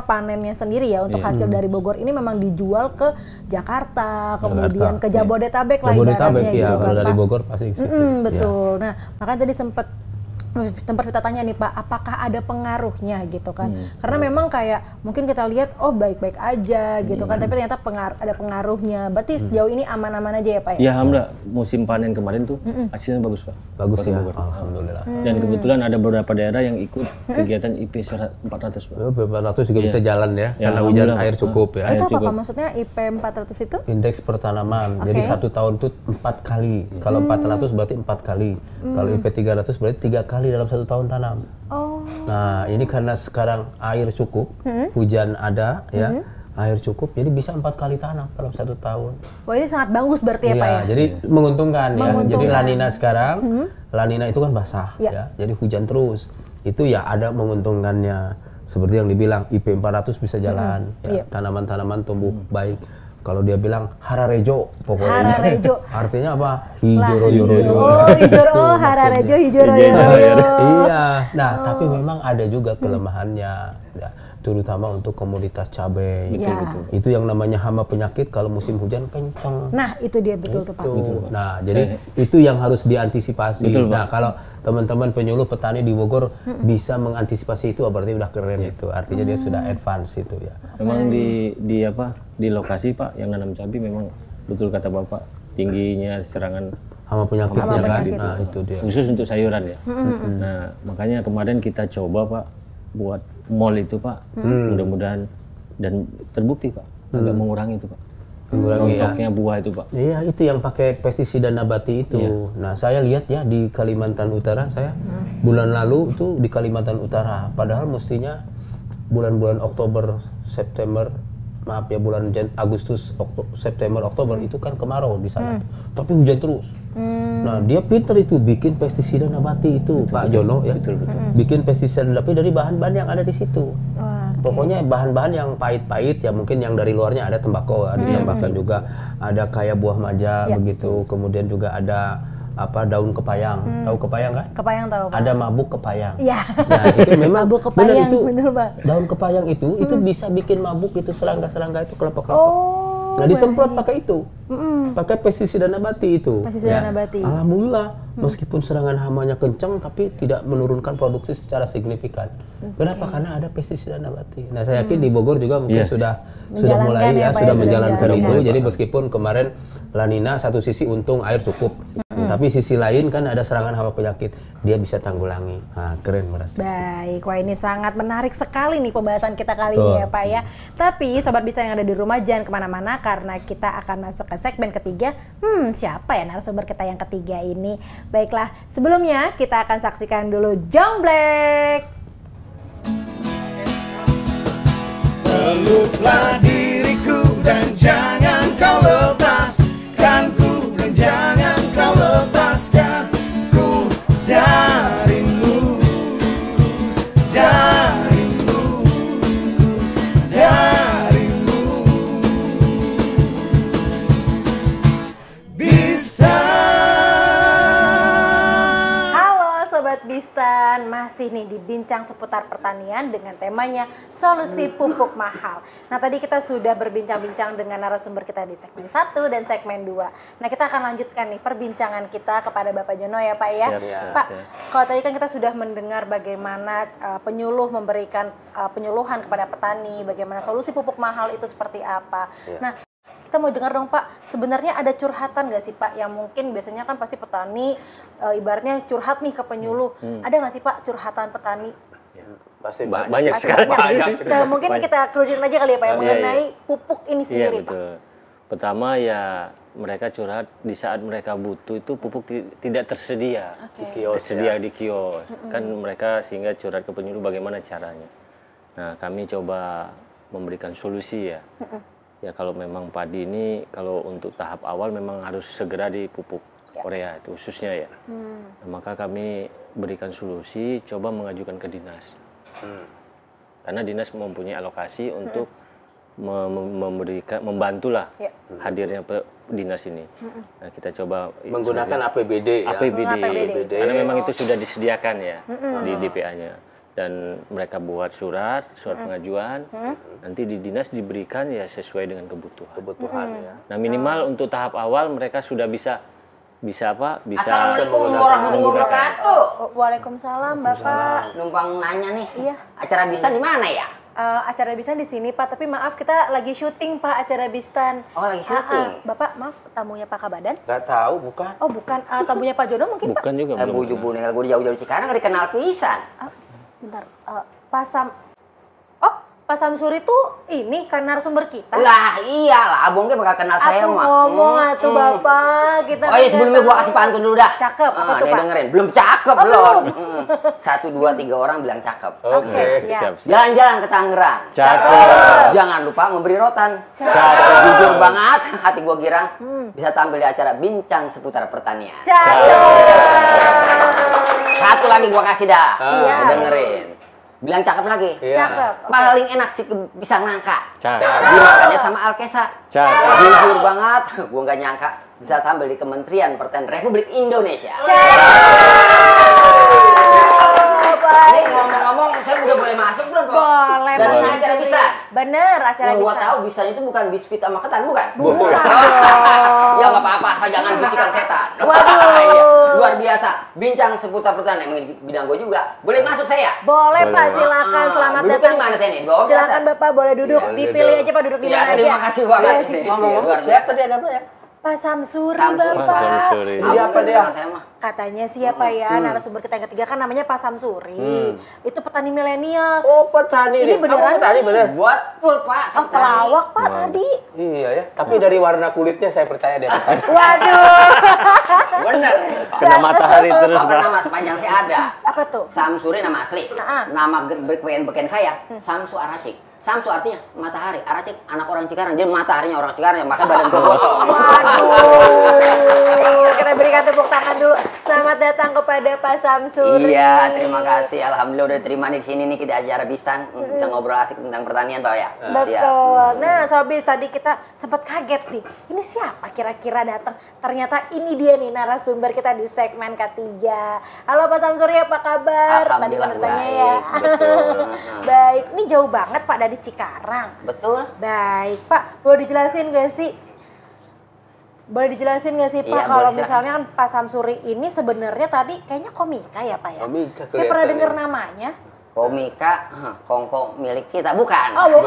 panennya sendiri ya, untuk hasil dari Bogor ini memang dijual ke Jakarta, kemudian ke Jabodetabek lah Jabodetabek ibaratnya ya, gitu kalau kan dari Pak. Bogor pasti ke situ. Betul. Nah, makanya tadi sempat kita tanya nih Pak, apakah ada pengaruhnya gitu kan? Karena memang kayak mungkin kita lihat oh baik-baik aja gitu kan, tapi ternyata ada pengaruhnya. Berarti sejauh ini aman-aman aja ya Pak ya? Ya alhamdulillah musim panen kemarin tuh hasilnya bagus Pak. Bagus Kota ya, Bogor. alhamdulillah. Dan kebetulan ada beberapa daerah yang ikut kegiatan IP 400 Pak. 400 juga bisa jalan ya, Ya, karena hujan alhamdulillah. air cukup ya. Itu apa cukup. Pak maksudnya IP 400 itu? Indeks pertanaman. Jadi satu tahun tuh 4 kali. Kalau 400 berarti 4 kali. Kalau IP 300 berarti 3 kali dalam satu tahun tanam. Oh, Nah, ini karena sekarang air cukup, hujan ada ya, air cukup, jadi bisa 4 kali tanam dalam satu tahun. wah ini sangat bagus berarti ya Pak ya? Jadi menguntungkan ya. Jadi Menguntungkan. La Nina sekarang, La Nina itu kan basah ya. Jadi hujan terus. Itu ya ada menguntungkannya. Seperti yang dibilang IP 400 bisa jalan, ya. Tanaman-tanaman tumbuh baik. Kalau dia bilang Hararejo pokoknya. Hararejo. Artinya apa? Hijau-royo. Oh, hijau, Hararejo, hijau royo. Iya. Nah, tapi memang ada juga kelemahannya, ya, terutama untuk komoditas cabai. Itu yang namanya hama penyakit kalau musim hujan kencang. Nah, itu dia betul tuh Pak. Nah, jadi itu yang harus diantisipasi. Betul, Pak. Nah, kalau teman-teman penyuluh petani di Bogor bisa mengantisipasi itu, berarti udah keren itu. Artinya dia sudah advance itu ya. Memang di lokasi Pak yang nanam cabai memang betul kata Bapak tingginya serangan Hama penyakitnya Hama kan. penyakit. Nah, itu dia. khusus untuk sayuran ya. Nah makanya kemarin kita coba Pak buat mall itu Pak, mudah-mudahan dan terbukti Pak agak mengurangi itu Pak. Mengurangi ya. Rontoknya buah itu Pak. Iya, itu yang pakai pestisida nabati itu. Iya. Nah, saya lihat ya di Kalimantan Utara, saya bulan lalu itu di Kalimantan Utara. Padahal mestinya bulan-bulan Oktober, September maaf ya bulan Agustus, September, Oktober itu kan kemarau di sana, tapi hujan terus. Nah dia pinter itu bikin pestisida nabati itu Pak Jono ya, bikin pestisida nabati dari bahan-bahan yang ada di situ. Pokoknya bahan-bahan yang pahit-pahit ya, mungkin yang dari luarnya ada tembakau, ditambahkan juga ada kayak buah maja begitu, kemudian juga ada apa daun kepayang, tahu kepayang kan? Kepayang tahu. Pak. Ada mabuk kepayang. Iya. Nah itu memang mabuk kepayang, itu bener Pak. daun kepayang itu bisa bikin mabuk itu serangga-serangga itu kelompok-kelompok. Oh, Nah disemprot pakai itu, pakai pestisida nabati itu. Pestisida nabati. Alhamdulillah, meskipun serangan hamanya kencang, tapi tidak menurunkan produksi secara signifikan. Kenapa? Karena ada pestisida nabati. Nah saya yakin di Bogor juga mungkin sudah mulai ya, sudah menjalankan itu. Jadi meskipun kemarin La Nina satu sisi untung air cukup, tapi sisi lain kan ada serangan hama penyakit, dia bisa tanggulangi. Nah, keren berarti. Baik, wah ini sangat menarik sekali nih pembahasan kita kali ini ya Pak ya. Tapi Sobat Bisa yang ada di rumah jangan kemana-mana karena kita akan masuk ke segmen ketiga. Siapa ya narasumber kita yang ketiga ini? Baiklah, sebelumnya kita akan saksikan dulu Jongblek. Peluklah diriku dan jangan kau lepaskan ku, dan jangan kau lepaskan ku darimu, darimu, darimu. Halo Sobat Bistan, masih nih dibincang seputar pertanian dengan temanya solusi pupuk mahal. Nah tadi kita sudah berbincang-bincang dengan narasumber kita di segmen 1 dan segmen 2. Nah kita akan lanjutkan nih perbincangan kita kepada Bapak Jono ya Pak ya. Pak, kalau tadi kan kita sudah mendengar bagaimana penyuluh memberikan penyuluhan kepada petani, bagaimana solusi pupuk mahal itu seperti apa. Nah kita mau dengar dong Pak, sebenarnya ada curhatan nggak sih Pak yang mungkin biasanya kan pasti petani ibaratnya curhat nih ke penyuluh. Ada nggak sih Pak curhatan petani? Pasti banyak sekali. Nah, mungkin kita kerucutin aja kali ya Pak ya, mengenai pupuk ini sendiri Pak. Betul. Pertama ya mereka curhat di saat mereka butuh itu pupuk tidak tersedia. Tersedia di kios. Kan mereka sehingga curhat ke penyuluh bagaimana caranya. Nah kami coba memberikan solusi ya. Ya kalau memang padi ini kalau untuk tahap awal memang harus segera dipupuk Korea itu khususnya ya. Nah, maka kami berikan solusi, coba mengajukan ke dinas. Karena dinas mempunyai alokasi untuk membantulah hadirnya dinas ini. Nah kita coba menggunakan APBD ya. APBD. Karena memang itu sudah disediakan ya di DPA-nya. Dan mereka buat surat pengajuan, nanti di dinas diberikan ya sesuai dengan kebutuhan ya. Nah minimal untuk tahap awal mereka sudah bisa Assalamualaikum warahmatullahi wabarakatuh. Waalaikumsalam Bapak. Numpang nanya nih. Iya. Acara Bistan di mana ya? Acara Bistan di sini Pak, tapi maaf kita lagi syuting Pak acara Bistan. Oh lagi syuting. Bapak maaf tamunya Pak Kabadan? Nggak tahu, bukan. Oh bukan, tamunya Pak Jono mungkin Pak? Bukan juga. Bujuk nih kalau gue jauh-jauh Cikarang nggak dikenal pisan. Bentar, Pak Samsuri itu ini kan narasumber kita. Lah iyalah, abongnya bakal kenal saya mah. Ngomong atuh Bapak, kita. Oh iya sebelumnya gua kasih pantun dulu dah. Cakep, apa tuh nih Pak? dengerin, belum cakep belum. 1, 2, 3 orang bilang cakep. Oke, siap. Jalan-jalan ke Tangerang. Cakep. Jangan lupa memberi rotan. Cakep. Jujur banget, hati gua girang. Bisa tampil di acara bincang seputar pertanian. Cakep. Satu lagi gua kasih dah. Siap. Dengerin. Bilang cakep lagi. Cakep. Paling enak sih pisang nangka. Cakep. Dimakannya sama Alkesa. Cakep. Jujur banget, gua nggak nyangka bisa tampil di Kementerian Pertanian Republik Indonesia. Ini ngomong-ngomong, saya udah boleh masuk belum, Pak? Boleh. Dan ini acara bisa. Bener, acara Yang gua Bistan. tahu bisa itu bukan biskuit sama ketan, bukan? Bukan. Ya nggak apa-apa, saya jangan bisikan setan. Waduh. Iya, luar biasa. Bincang seputar pertanian, emang di bidang gua juga. Boleh masuk saya? Boleh Pak, silakan. Selamat Duduknya datang. di mana saya nih? Bawah di Silakan atas? Bapak boleh duduk. Iya, Dipilih aja Pak duduk di Ya, mana aja. terima kasih banget. Ngomong-ngomong, Luar siapa biasa. dia ada apa ya? Pak Samsuri Samsuri. Bapak. Samsuri. Jadi apa dia? Saya mah. Katanya siapa ya narasumber kita yang ketiga kan namanya Pak Samsuri. Itu petani milenial. Oh, petani. Ini nih. beneran Kamu petani bener? Betul, Pak. Oh, pelawak Pak tadi. Iya ya, tapi dari warna kulitnya saya percaya dia petani. Waduh. Bener. Kena matahari terus, Apa Bang. nama sepanjang saya ada? Apa tuh? Samsuri nama asli. Nah. Nama beken saya Samsu Aracik. Samsu artinya matahari, Aracik anak orang Cikarang, jadi mataharinya orang Cikarang, maka badan gue gosong. Waduh, kita berikan tepuk tangan dulu. Selamat datang kepada Pak Samsuri. Iya, terima kasih. Alhamdulillah udah diterima di sini nih di acara Bistan, bisa ngobrol asik tentang pertanian, Pak ya. Betul. Nah, Sobis, tadi kita sempat kaget nih. Ini siapa kira-kira datang? Ternyata ini dia nih narasumber kita di segmen ketiga. Halo Pak Samsuri, apa kabar? Tadi Alhamdulillah bertanya baik. ya. Betul. Baik, ini jauh banget Pak dari Cikarang. Betul. Baik, Pak, boleh dijelasin nggak sih? Boleh dijelasin nggak sih Pak, Iya, kalau boleh, misalnya kan Pak Samsuri ini sebenarnya tadi kayaknya komika ya Pak ya? Komika Kayak pernah kelihatan dengar ya. namanya? Komika, kongko milik kita, bukan? Oh, aduh,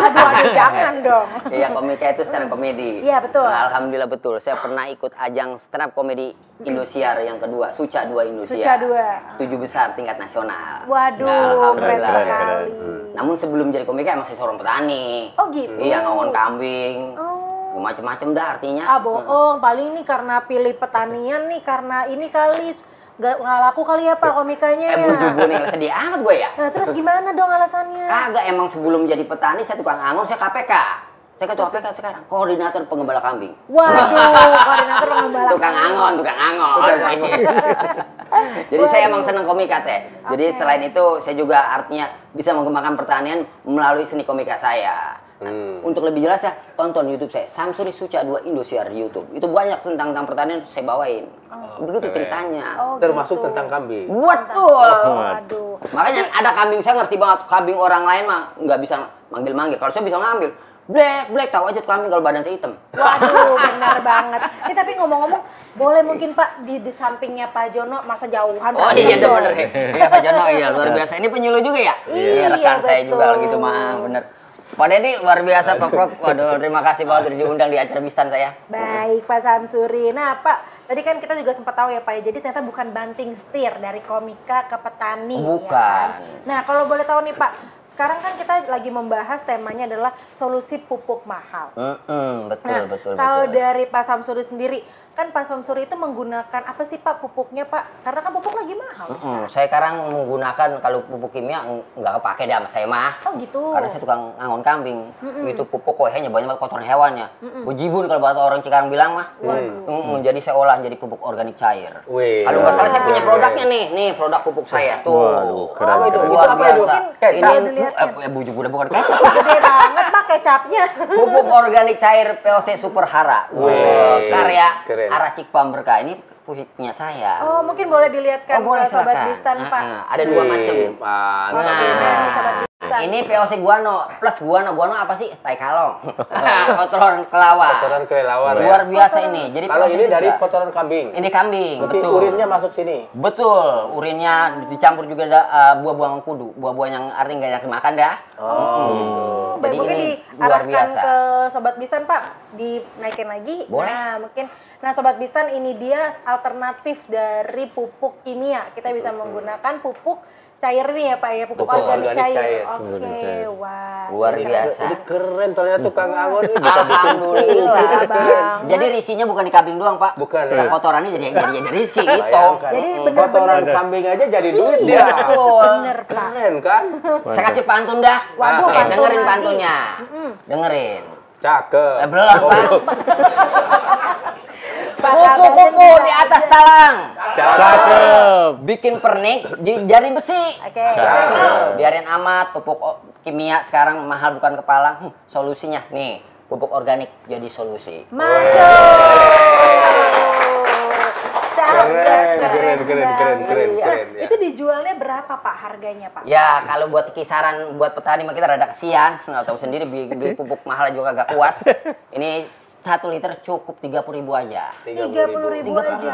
jangan dong. Iya, komika itu stand up comedy. Iya, betul. Nah, alhamdulillah betul. Saya pernah ikut ajang stand up comedy Indosiar yang kedua, Suca 2 Indosiar. Suca 2. 7 besar tingkat nasional. Waduh, Nah, keren alhamdulillah. sekali. Namun sebelum jadi komika emang saya seorang petani. Oh gitu? Iya, ngongon kambing. Oh. Macem-macem dah artinya. Ah bohong, paling ini karena pilih pertanian nih, karena ini kali nggak laku kali ya Pak komikanya ya. Buju nih, sedih amat gue ya. Nah terus gimana dong alasannya? Kagak, emang sebelum jadi petani saya tukang angon, saya KPK. Saya ketua KPK sekarang, koordinator pengembala kambing. Waduh, koordinator pengembala Tukang angon. Jadi saya emang seneng komika teh. Jadi selain itu saya juga artinya bisa mengembangkan pertanian melalui seni komika saya. Nah, untuk lebih jelas ya, tonton YouTube saya, Samsuri Suca 2 Indosiar di YouTube. Itu banyak tentang pertanian saya bawain. Begitu ceritanya. Oh, Termasuk gitu. tentang kambing. Betul. Waduh. Makanya ada kambing saya ngerti banget. Kambing orang lain mah nggak bisa manggil-manggil. Kalau saya bisa ngambil. Black, tahu aja tuh kambing kalau badan saya hitam. Waduh, benar banget. Ini tapi ngomong-ngomong, boleh mungkin Pak di sampingnya Pak Jono, masa jauhan? Oh iya, bener. Iya Pak Jono, iya luar biasa. Ini penyuluh juga ya? Iya, rekan saya betul. juga kalau gitu mah, bener. Pak Deddy luar biasa Pak Prof. Waduh, terima kasih banget udah diundang di acara Bistan saya. Baik Pak Samsuri. Nah Pak, tadi kan kita juga sempat tahu ya Pak ya, jadi ternyata bukan banting setir dari komika ke petani. Bukan. Ya kan? Nah kalau boleh tahu nih Pak, sekarang kan kita lagi membahas temanya adalah solusi pupuk mahal. Betul. Kalau dari Pak Samsuri sendiri, kan Pak Samsuri itu menggunakan apa sih Pak pupuknya Pak? Karena kan pupuk lagi mahal nih sekarang. Saya sekarang menggunakan kalau pupuk kimia nggak kepake dah sama saya mah. Oh gitu. Karena saya tukang ngangon kambing. Itu pupuk hanya banyak kotoran hewannya. Bejibun kalau bahasa orang Cikarang bilang mah. Jadi saya olah jadi pupuk organik cair. Wih. Kalau nggak salah saya punya produknya nih produk pupuk saya tuh. Waduh, keren. Luar Itu apa itu? biasa. Kecap. Ini bujuk udah bukan kecap. Gede banget Pak kecapnya. Pupuk organik cair POC Super Hara. Wih, Karya keren. Aracik Pamberka, ini punya saya. Oh mungkin boleh dilihatkan boleh, ke Sobat silakan. Bistan Pak. Ada dua macam. Mantap. Nih, Sobat Bistan. Ini POC guano plus guano apa sih? Tai kalong. Kotoran kelawar. Kotoran kelelawar ya. Luar biasa ini. Jadi Kalau POC ini dari juga. kotoran kambing. Ini kambing. Berarti betul. urinnya masuk sini. Betul, urinnya dicampur juga ada buah-buah kudu, buah-buah yang artinya nggak enak dimakan dah. Baik, Jadi mungkin ini diarahkan luar biasa. ke Sobat Bistan Pak, dinaikin lagi. Boleh. Nah mungkin, nah Sobat Bistan ini dia alternatif dari pupuk kimia. Kita bisa menggunakan pupuk cair ini ya Pak ya, pupuk Betul, organik organik cair. cair. Oke, Organik cair. wah. Luar keren. biasa. Ini keren ternyata tukang angon ini bisa bikin. Alhamdulillah. Bang. Jadi rizkinya bukan di kambing doang, Pak. Bukan, Nah, ya. kotorannya jadi rizki gitu. Bayangkan. Jadi Kotoran kambing aja jadi duit Iya, dia. betul. Bener Pak. Keren kan? Saya kasih pantun dah. Waduh, pantun dengerin lagi. pantunnya. Dengerin. Cakep. Belum, Pak. Pak, Kuku-kuku di atas talang. Cakep. Bikin pernik jadi besi. Oke. Biarin amat pupuk kimia sekarang mahal bukan kepala. Solusinya nih, pupuk organik jadi solusi. Keren. Ya. Itu dijualnya berapa Pak harganya Pak? Ya kalau buat kisaran buat petani mah kita rada kesian, nggak tahu sendiri beli pupuk mahal juga agak kuat. Ini 1 liter cukup 30.000 aja. 30.000 aja.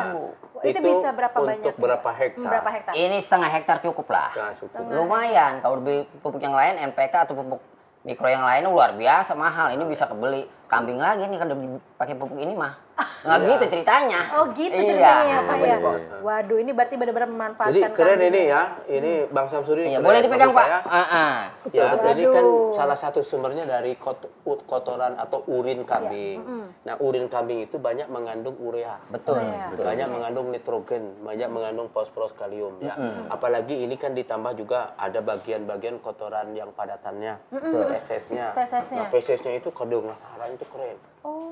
Itu bisa berapa banyak? Untuk berapa hektar? Berapa hektar? Ini setengah hektar cukup lah. Nah, cukup. Lumayan kalau beli pupuk yang lain NPK atau pupuk mikro yang lain luar biasa mahal. Ini bisa kebeli kambing lagi nih kalau pakai pupuk ini mah. Nggak gitu ceritanya. Oh gitu ceritanya ya Pak ya. bener. Waduh ini berarti benar-benar Jadi memanfaatkan keren kambing. ini ya, ini Bang Samsuri. Iya, keren. boleh dipegang Maksud Pak. saya, ya, Betul. ini kan Aduh. salah satu sumbernya dari kotoran atau urin kambing. Nah, urin kambing itu banyak mengandung urea. Betul. Iya. Betul. Banyak mengandung nitrogen, banyak mengandung fosforus kalium ya. Apalagi ini kan ditambah juga ada bagian-bagian kotoran yang padatannya, fesesnya. Fesesnya. Nah, fesesnya itu kandungan hara itu keren. Oh.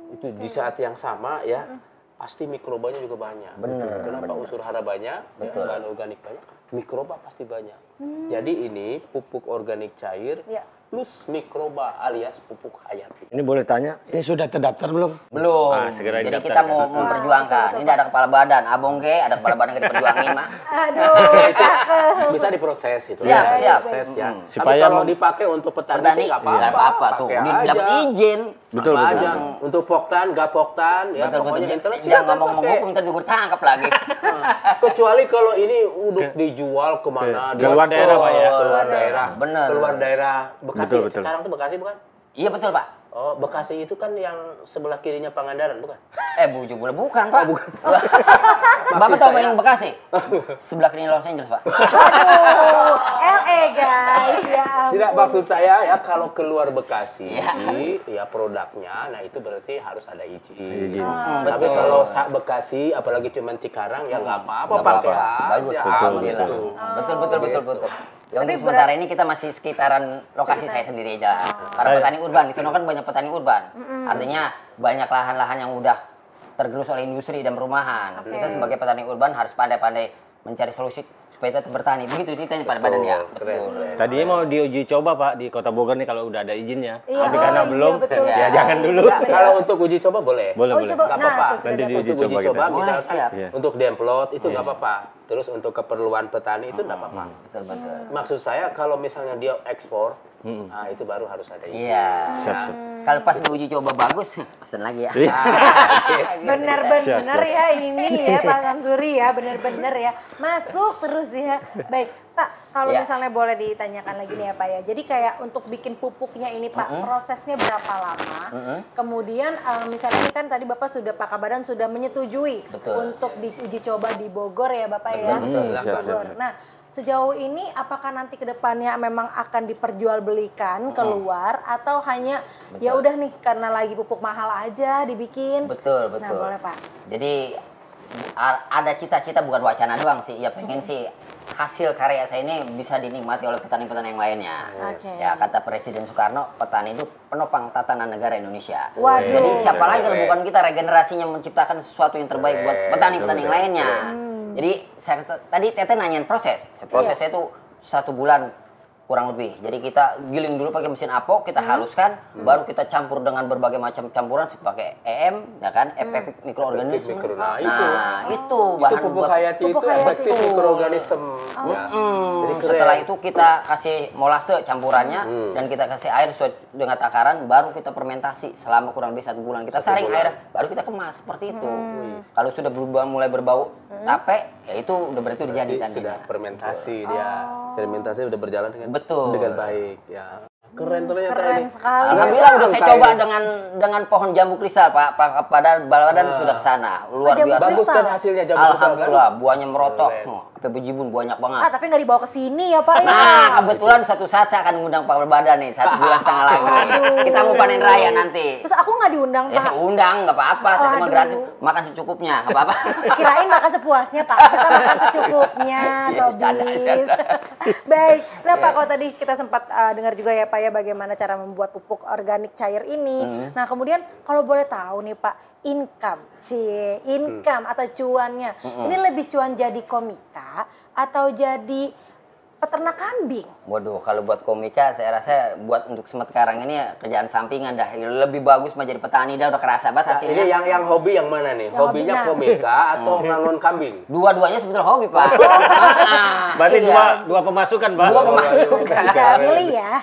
Itu di saat yang sama ya, pasti mikrobanya juga banyak. Bener, Kenapa unsur hara banyak, Betul. bahan organik banyak, mikroba pasti banyak. Jadi ini pupuk organik cair Ya. plus mikroba alias pupuk hayati. Ini boleh tanya, ini sudah terdaftar belum? Belum. Ah, segera Jadi didaftarkan. kita mau memperjuangkan. Ini ada kepala badan, abong ke, ada kepala badan yang diperjuangin mah. Aduh, cakep. Bisa diproses itu. Siap, Ya, siap. Proses, ya. Tapi Supaya kalau mem- dipakai untuk petani, Petani sih nggak apa-apa. nggak apa-apa tuh. Pakai Ini aja. dapat izin. Betul, Apa betul. aja. Untuk poktan, gak poktan, ya Betul betul. pokoknya Jangan internet jangan silakan ngomong-ngomong pakai. hukum ntar juga ditangkap lagi. Kecuali kalau ini udah dijual kemana? Ke luar daerah, Pak, ya? Keluar daerah. Bener. Keluar daerah. Bekasi. Betul, betul. Sekarang tuh Bekasi bukan? Iya betul Pak. Oh, Bekasi itu kan yang sebelah kirinya Pangandaran, bukan? Bujuk boleh bukan Pak. bukan. Bapak tahu saya. yang Bekasi? Sebelah kiri Los Angeles Pak. Aduh, LA guys, ya ampun. Tidak, maksud saya ya kalau keluar Bekasi, Iya. ya produknya, nah itu berarti harus ada izin. Izin. Tapi betul. kalau Bekasi, apalagi cuman Cikarang, ya nggak apa-apa, Nggak pakai apa-apa. aja. Bagus. Betul, Alhamdulillah. betul. Betul betul betul betul. Ya Tapi untuk sementara ini kita masih sekitaran lokasi saya sendiri aja. Para petani urban di sana kan banyak petani urban. Artinya banyak lahan-lahan yang udah tergerus oleh industri dan perumahan. Kita sebagai petani urban harus pandai-pandai mencari solusi supaya tetap bertani. Begitu ceritanya pada badan ya. Keren, keren. Tadinya mau diuji coba Pak di Kota Bogor nih kalau udah ada izinnya. Iya, Tapi oh karena iya, belum, betul. ya jangan dulu. Kalau untuk uji coba boleh. Boleh, Oh, boleh. coba. Nggak Nah, apa-apa. tuh sudah Nanti dapat. diuji Untuk uji coba coba kita. Boleh, misalkan siap. Iya. untuk demplot itu nggak apa-apa. Terus untuk keperluan petani itu nggak apa-apa. Betul betul. Maksud saya kalau misalnya dia ekspor, nah itu baru harus ada izin. Iya. Siap, siap. Kalau pas diuji coba bagus, pesan lagi ya. Iya. Benar-benar ya ini ya Pak Samsuri ya, benar-benar ya. Masuk terus ya. Baik, Pak, kalau Ya. misalnya boleh ditanyakan lagi nih ya Pak ya. Jadi kayak untuk bikin pupuknya ini Pak, prosesnya berapa lama? Kemudian misalnya ini kan tadi Bapak sudah Pak Kabadan sudah menyetujui Betul. untuk diuji coba di Bogor ya Bapak ya. Betul, Di siap, Bogor. Nah, sejauh ini apakah nanti ke depannya memang akan diperjualbelikan keluar atau hanya ya udah nih karena lagi pupuk mahal aja dibikin? Betul Nah, betul. boleh Pak. Jadi ada cita-cita bukan wacana doang sih. Ya pengen sih hasil karya saya ini bisa dinikmati oleh petani-petani yang lainnya. Oke. Ya kata Presiden Soekarno, petani itu penopang tatanan negara Indonesia. Waduh. Jadi siapa lagi kalau Keren. bukan kita regenerasinya menciptakan sesuatu yang terbaik buat Keren. petani-petani yang lainnya. Jadi saya tadi Tete nanyain proses. Prosesnya itu 1 bulan kurang lebih. Jadi kita giling dulu pakai mesin apok, kita haluskan, baru kita campur dengan berbagai macam campuran seperti EM, ya kan, efek mikroorganisme. Efektif mikro. Nah, Nah, itu Itu bahan pupuk buat hayati itu pupuk hayati efektif itu. mikroorganisme. Ya. Jadi keren. setelah itu kita kasih molase campurannya dan kita kasih air sesuai dengan takaran, baru kita fermentasi selama kurang lebih 1 bulan. Kita saring air, baru kita kemas seperti itu. Kalau sudah mulai berbau tape, ya itu udah berarti udah jadi Jadi sudah tandanya. fermentasi dia. Fermentasi udah berjalan Betul. dengan baik. Ya. Keren ternyata Keren ini. sekali. Alhamdulillah udah saya Kayak- coba dengan pohon jambu kristal Pak. Pada Baladan sudah ke sana. Luar jambu biasa. Bagus kan hasilnya jambu Alhamdulillah buahnya merotok. Keren. Sampai bejibun banyak banget. Ah, tapi nggak dibawa ke sini ya Pak ya. Nah, kebetulan suatu saat saya akan mengundang Pak Badan nih, 1 bulan setengah lagi. Waduh. Kita mau panen raya nanti. Terus aku nggak diundang Ya Pak. saya undang, nggak apa-apa. Tapi mah Aduh. gratis, makan secukupnya, nggak apa-apa. Kirain makan sepuasnya Pak, kita makan secukupnya, Iya, sobis. Baik, nah Pak kalau tadi kita sempat dengar juga ya Pak ya bagaimana cara membuat pupuk organik cair ini. Nah kemudian kalau boleh tahu nih Pak, income atau cuannya, ini lebih cuan jadi komika atau jadi peternak kambing? Waduh, kalau buat komika, saya rasa buat untuk sekarang ini ya kerjaan sampingan dah. Lebih bagus mah jadi petani dah, udah kerasa banget Nah, ini hasilnya. yang hobi yang mana nih? Yang Hobinya hobi, nah. komika atau ngangon kambing? Dua-duanya sebetulnya hobi Pak. Berarti Iya. dua pemasukan Pak. Dua pemasukan. Bisa milih ya.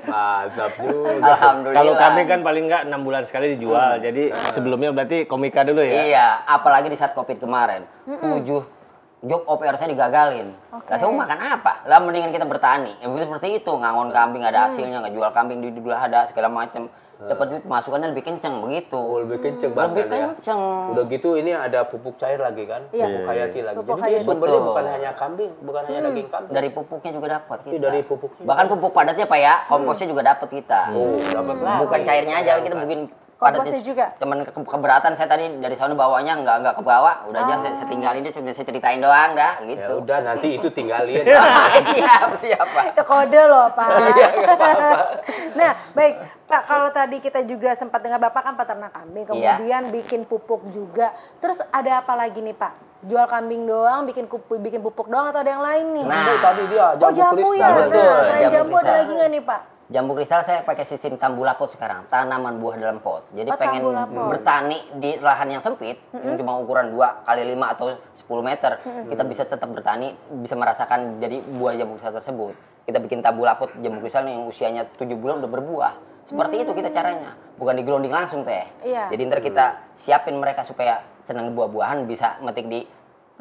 Mantap juga. Alhamdulillah. Kalau kami kan paling nggak 6 bulan sekali dijual. Jadi sebelumnya berarti komika dulu ya. Iya, apalagi di saat Covid kemarin. 7 job OPR saya digagalin. Lah saya mau makan apa? Lah mendingan kita bertani. Ya seperti itu, ngangon kambing ada hasilnya, nggak jual kambing di belah ada segala macam. dapat duit pemasukannya lebih kenceng begitu. Lebih kenceng bahkan Lebih ya. kenceng. Udah gitu ini ada pupuk cair lagi kan, Iya. pupuk hayati lagi. Pupuk Jadi dia hayati. sumbernya Betul. bukan hanya kambing, bukan hanya daging kambing. Dari pupuknya juga dapat kita. Iya, dari pupuknya. Bahkan pupuk padatnya Pak ya, komposnya juga dapat kita. Oh, dapat lah. Bukan cairnya aja, kita bikin Komposnya juga? Cuman keberatan saya tadi dari sana bawanya nggak ke bawah, udah aja saya tinggalin dia, saya ceritain doang dah Ya gitu. udah nanti itu tinggalin. siap Pak. Itu kode loh Pak. Iya, nggak apa-apa. Nah baik Pak, kalau tadi kita juga sempat dengar Bapak kan peternak kambing, Iya. kemudian bikin pupuk juga. Terus ada apa lagi nih Pak? Jual kambing doang, bikin pupuk doang atau ada yang lain nih? Nah, Itu tadi dia Oh jambu jambu kristal. ya, Betul, nah selain jambu jambu ada kristal. lagi nggak nih Pak? Jambu kristal saya pakai sistem tambula pot sekarang, tanaman buah dalam pot. Jadi Oh, pengen tambula pot. bertani di lahan yang sempit, yang cuma ukuran 2 kali 5 atau 10 meter, kita bisa tetap bertani, bisa merasakan jadi buah jambu kristal tersebut. Kita bikin tambula pot jambu kristal yang usianya 7 bulan udah berbuah. Seperti itu kita caranya, bukan di grounding langsung teh. Iya. Jadi ntar kita siapin mereka supaya senang buah-buahan, bisa metik di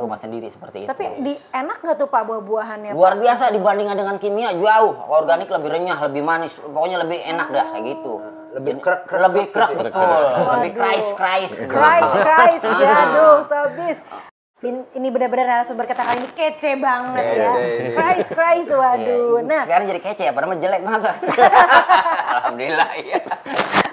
rumah sendiri seperti itu. Tapi enak nggak tuh Pak buah-buahannya? Luar biasa dibandingkan dengan kimia, jauh. Organik lebih renyah, lebih manis, pokoknya lebih enak dah kayak gitu. Lebih krek Lebih krek betul, lebih krais. Krais, aduh, sobis. Ini benar-benar narasumber kita kali ini kece banget ya. Krais, waduh. Nah, Sekarang jadi kece ya, padahal jelek banget. Alhamdulillah iya.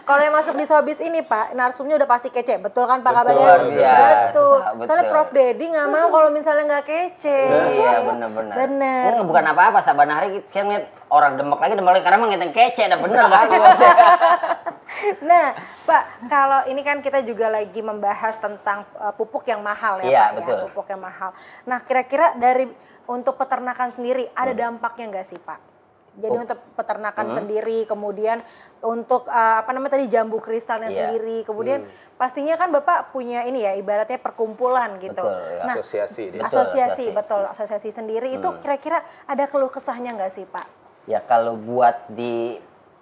kalau yang masuk di Sobis ini Pak, narsumnya udah pasti kece, betul kan Pak Betul, Kabadan? biasa, Betul. Soalnya betul. Prof Dedi nggak mau kalau misalnya nggak kece. Iya benar-benar. Bener. Bukan apa-apa, saban hari kita ngeliat orang demek lagi karena emang ngeliatin kece, dah bener bagus. Nah, Pak, kalau ini kan kita juga lagi membahas tentang pupuk yang mahal ya Iya, Pak betul. ya, pupuk yang mahal. Nah, kira-kira untuk peternakan sendiri ada dampaknya nggak sih Pak? Jadi untuk peternakan sendiri, kemudian untuk tadi jambu kristalnya Iya. sendiri, kemudian pastinya kan Bapak punya ini ya, ibaratnya perkumpulan gitu. Betul, ya. Nah, Asosiasi dia. Betul, asosiasi sendiri itu kira-kira ada keluh kesahnya nggak sih Pak? Ya kalau buat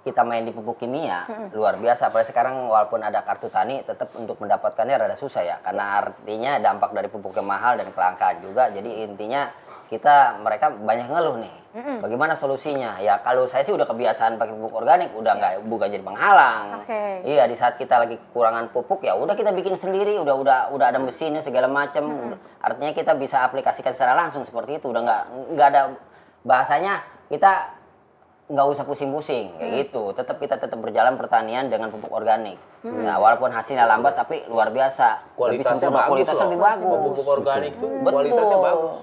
kita main di pupuk kimia luar biasa. Apalagi sekarang walaupun ada kartu tani, tetap untuk mendapatkannya rada susah ya. Karena artinya dampak dari pupuk yang mahal dan kelangkaan juga. Jadi intinya mereka banyak ngeluh nih. Bagaimana solusinya? Ya kalau saya sih udah kebiasaan pakai pupuk organik, udah bukan jadi penghalang. Oke. Iya, di saat kita lagi kekurangan pupuk ya udah kita bikin sendiri, udah ada mesinnya segala macam. Artinya kita bisa aplikasikan secara langsung seperti itu. Udah nggak ada bahasanya kita nggak usah pusing-pusing kayak gitu. Kita tetap berjalan pertanian dengan pupuk organik. Nah, walaupun hasilnya lambat tapi luar biasa. Kualitasnya bagus. Kualitasnya lebih bagus. Pupuk organik itu Betul. kualitasnya bagus.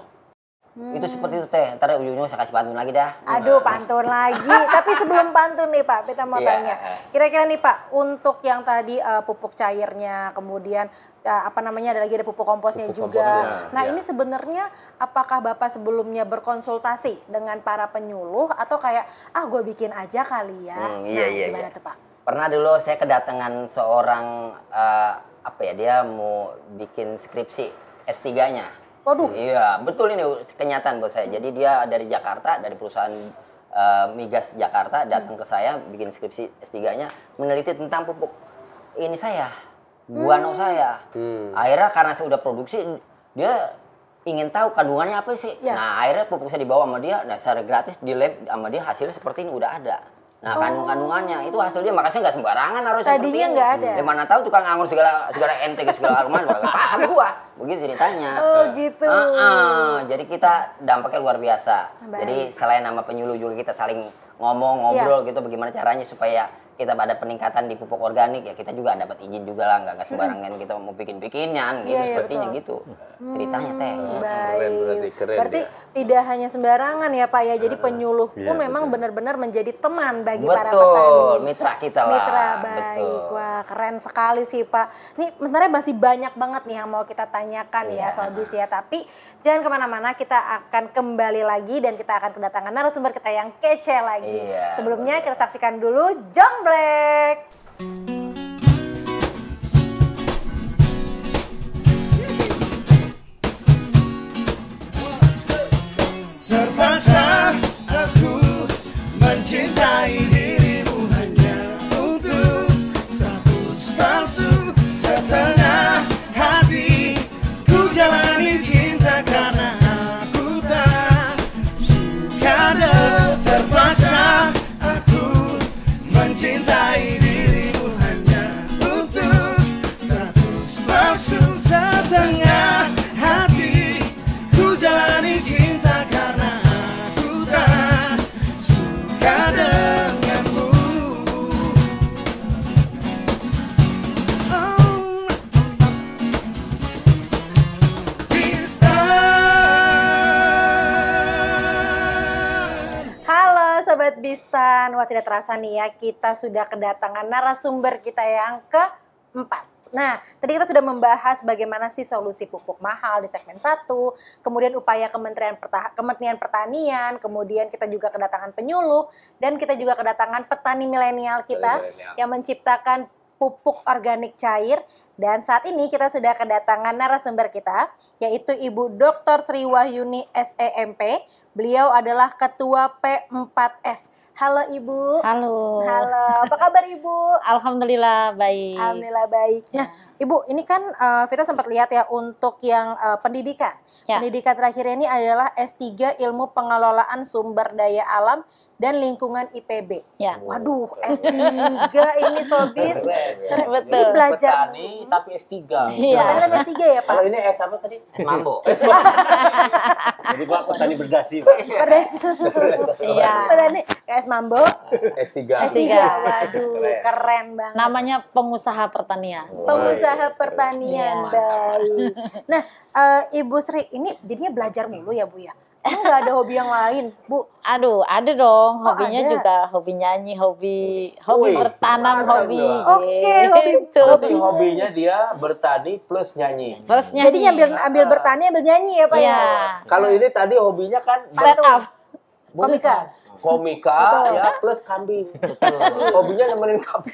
Itu seperti itu teh. Ntar ujung-ujungnya saya kasih pantun lagi dah. Aduh, pantun lagi. Tapi sebelum pantun nih Pak, kita mau Iya. tanya. Kira-kira nih Pak, untuk yang tadi pupuk cairnya, kemudian ada pupuk komposnya Pupuk juga. komposnya, Nah, ya. ini sebenarnya apakah Bapak sebelumnya berkonsultasi dengan para penyuluh atau kayak gue bikin aja kali ya. Iya. Gimana tuh Pak? Pernah dulu saya kedatangan seorang dia mau bikin skripsi S3-nya. Waduh. Iya, betul ini kenyataan buat saya. Jadi dia dari Jakarta, dari perusahaan migas Jakarta datang ke saya bikin skripsi S3-nya meneliti tentang pupuk ini saya, guano saya. Akhirnya karena saya udah produksi, dia ingin tahu kandungannya apa sih. Ya. Nah, akhirnya pupuk saya dibawa sama dia, secara gratis di lab sama dia hasilnya seperti ini udah ada. Nah, kandungannya itu hasilnya makanya nggak sembarangan harus Tadinya seperti ini. nggak ada. Ya mana tahu tukang anggur segala ente segala rumah nggak paham gua. Begitu ceritanya. Oh gitu. Jadi kita dampaknya luar biasa. Baik. Jadi selain nama penyuluh juga kita saling ngobrol gitu bagaimana caranya supaya kita ada peningkatan di pupuk organik ya kita juga dapat izin juga lah nggak sembarangan kita mau bikin-bikinan gitu Iya, sepertinya betul. gitu ceritanya teh. Baik. Keren Berarti dia. tidak hanya sembarangan ya Pak ya. Jadi penyuluh pun memang benar-benar menjadi teman bagi para petani. Betul, mitra kita lah. Mitra, baik. Betul. Wah, keren sekali sih Pak. Nih, sebenarnya masih banyak banget nih yang mau kita tanyakan ya Sobis ya. Tapi jangan kemana-mana, kita akan kembali lagi dan kita akan kedatangan narasumber kita yang kece lagi. Iya, Sebelumnya kita saksikan dulu Jongblek. Terpaksa aku mencintai dirimu hanya untuk status palsu setengah hati. Ku jalani cinta karena aku tak suka dan terpaksa aku mencintai dirimu Sobat Bistan, wah tidak terasa nih ya, kita sudah kedatangan narasumber kita yang keempat. Nah, tadi kita sudah membahas bagaimana sih solusi pupuk mahal di segmen 1, kemudian upaya Kementerian Pertanian, kemudian kita juga kedatangan penyuluh, dan kita juga kedatangan petani milenial kita yang menciptakan pupuk organik cair. Dan saat ini kita sudah kedatangan narasumber kita, yaitu Ibu Dr. Sri Wahyuni SEMP. Beliau adalah Ketua P4S. Halo Ibu. Halo. Halo, apa kabar Ibu? Alhamdulillah baik. Alhamdulillah baik. Nah, Ibu, ini kan Vita sempat lihat ya untuk yang pendidikan. Ya. Pendidikan terakhir ini adalah S3 Ilmu Pengelolaan Sumber Daya Alam dan Lingkungan IPB. Ya. Waduh, S3 ini Sobis. Keren. Betul. Ini belajar Petani tapi S3. Iya. Petani tapi S3 ya, Pak? Kalau ini S apa tadi? Mambo. Jadi Pak petani berdasi, Pak. Iya. Petani S Mambo, S3. S3. Waduh, keren banget. Namanya pengusaha pertanian. Pengusaha pertanian, Iya. baik. Nah, Ibu Sri, ini jadinya belajar mulu ya Bu ya? Emang nggak ada hobi yang lain, Bu? Aduh, ada dong. Oh, Hobinya ada. juga hobi nyanyi, hobi Wih, bertanam, keren hobi. dong. Oke, hobi- gitu. Berarti hobinya dia bertani plus nyanyi. Terus Jadi nyanyi. ambil bertani, ambil nyanyi ya Pak Iya. ya? Kalau ini tadi hobinya kan Stand up. Komika. komika Betul. ya plus kambing. Hobinya nemenin kambing.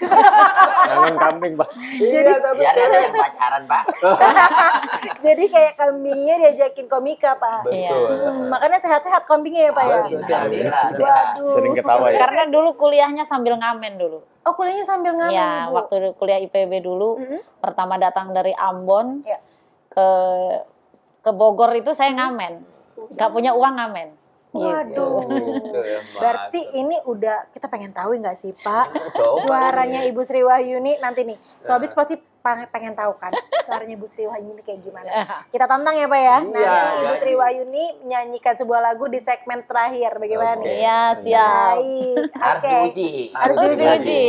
Kangen kambing, Pak. Iya, tapi Biar ada yang pacaran, Pak. Jadi kayak kambingnya diajakin komika Pak. betul. Makanya sehat-sehat kambingnya ya Pak ya? Alhamdulillah, sehat. Waduh. Sering ketawa ya. Karena dulu kuliahnya sambil ngamen dulu. Oh kuliahnya sambil ngamen Ya, Bu? waktu kuliah IPB dulu, Mm-mm. pertama datang dari Ambon Ya. ke Bogor itu saya ngamen. Nggak punya uang ngamen. Waduh. Gitu ya, Mas. Berarti ini udah kita pengen tahu nggak sih Pak? Coba Suaranya ini. Ibu Sri Wahyuni nanti nih. Sobis pasti pengen tahu kan suaranya Ibu Sri Wahyuni kayak gimana. Kita tantang ya Pak ya. Iya, Nanti Ibu jadi. Sri Wahyuni menyanyikan sebuah lagu di segmen terakhir. Bagaimana Oke. nih? Iya, siap. Baik. Harus Oke. diuji. Harus Terus diuji. diuji.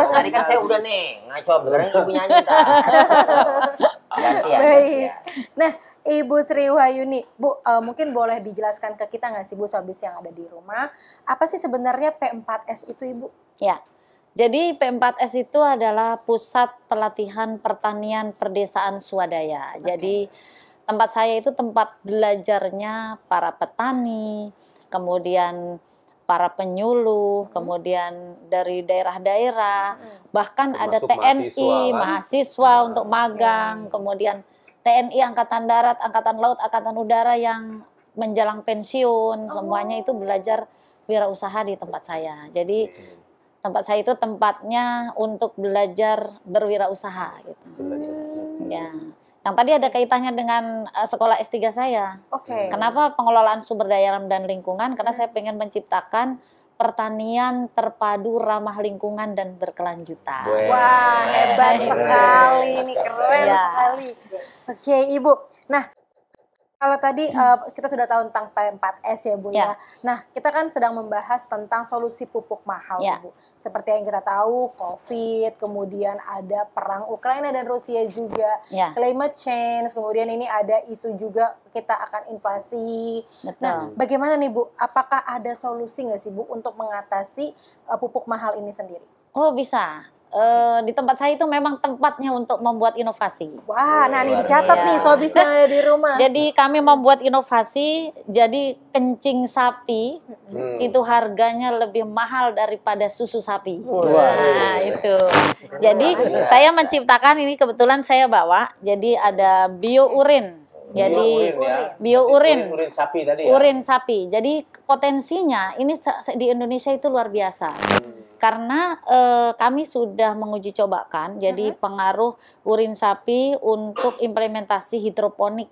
Tadi kan saya udah nih ngaco, sekarang ibu nyanyi tak. Gantian. Baik. Nah, Ibu Sri Wahyuni, Bu, mungkin boleh dijelaskan ke kita nggak sih Bu Sobis yang ada di rumah, apa sih sebenarnya P4S itu Ibu? Ya, jadi P4S itu adalah Pusat Pelatihan Pertanian Perdesaan Swadaya. Jadi tempat saya itu tempat belajarnya para petani, kemudian para penyuluh, kemudian dari daerah-daerah, bahkan ada Termasuk TNI, mahasiswa, kan? mahasiswa untuk magang, kemudian TNI, Angkatan Darat, Angkatan Laut, Angkatan Udara yang menjelang pensiun, semuanya itu belajar wirausaha di tempat saya. Jadi tempat saya itu tempatnya untuk belajar berwirausaha gitu. Ya. Yang tadi ada kaitannya dengan sekolah S3 saya. Oke. Kenapa pengelolaan sumber daya alam dan lingkungan? Karena saya pengen menciptakan pertanian terpadu ramah lingkungan dan berkelanjutan. Wah, hebat sekali nih, keren Ya. sekali. Oke, Ibu. Nah, kalau tadi kita sudah tahu tentang P4S ya, Bu ya. Ya. Nah, kita kan sedang membahas tentang solusi pupuk mahal, Ya. Bu. Seperti yang kita tahu, COVID, kemudian ada perang Ukraina dan Rusia juga, Ya, climate change, kemudian ini ada isu juga kita akan inflasi. betul. Nah, bagaimana nih Bu? Apakah ada solusi nggak sih Bu untuk mengatasi pupuk mahal ini sendiri? Oh, bisa. Di tempat saya itu memang tempatnya untuk membuat inovasi. Wah, nah ini dicatat Iya. nih Sobis yang ada di rumah. Jadi kami membuat inovasi, jadi kencing sapi itu harganya lebih mahal daripada susu sapi. Nah, itu. Jadi saya menciptakan ini, kebetulan saya bawa, jadi ada biourin. Jadi biourin. Urin sapi tadi ya. Urin sapi. Jadi potensinya ini di Indonesia itu luar biasa. Karena kami sudah menguji cobakan, jadi pengaruh urin sapi untuk implementasi hidroponik.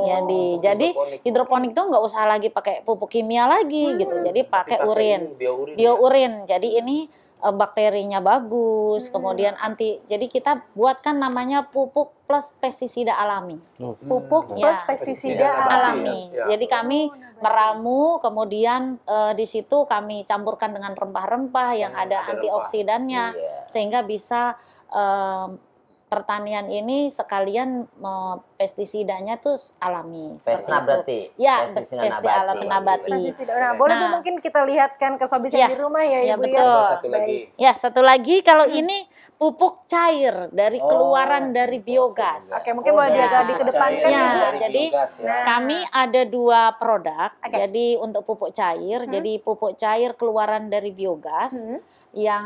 Jadi hidroponik itu nggak usah lagi pakai pupuk kimia lagi gitu. Jadi pakai urin, biourin. Jadi ini bakterinya bagus, kemudian jadi kita buatkan namanya pupuk plus pestisida alami. Pupuk plus Ya. pestisida Alami. Ya. Jadi kami meramu, kemudian di situ kami campurkan dengan rempah-rempah yang ada ada antioksidannya, Iya. sehingga bisa pertanian ini sekalian pestisidanya tuh alami. Pesna berarti. Ya, pestisida pestisida nabati. Pestisida. Nah, boleh Bu Nah. mungkin kita lihatkan ke Sobis yang Ya. di rumah ya Ya, Ibu betul. ya. Satu lagi. Ya, satu lagi kalau ini pupuk cair dari keluaran dari biogas. Oke, mungkin boleh Ya. agak dikedepankan Ya, ya, Bu. jadi Nah. kami ada 2 produk. Oke. Jadi untuk pupuk cair, jadi pupuk cair keluaran dari biogas yang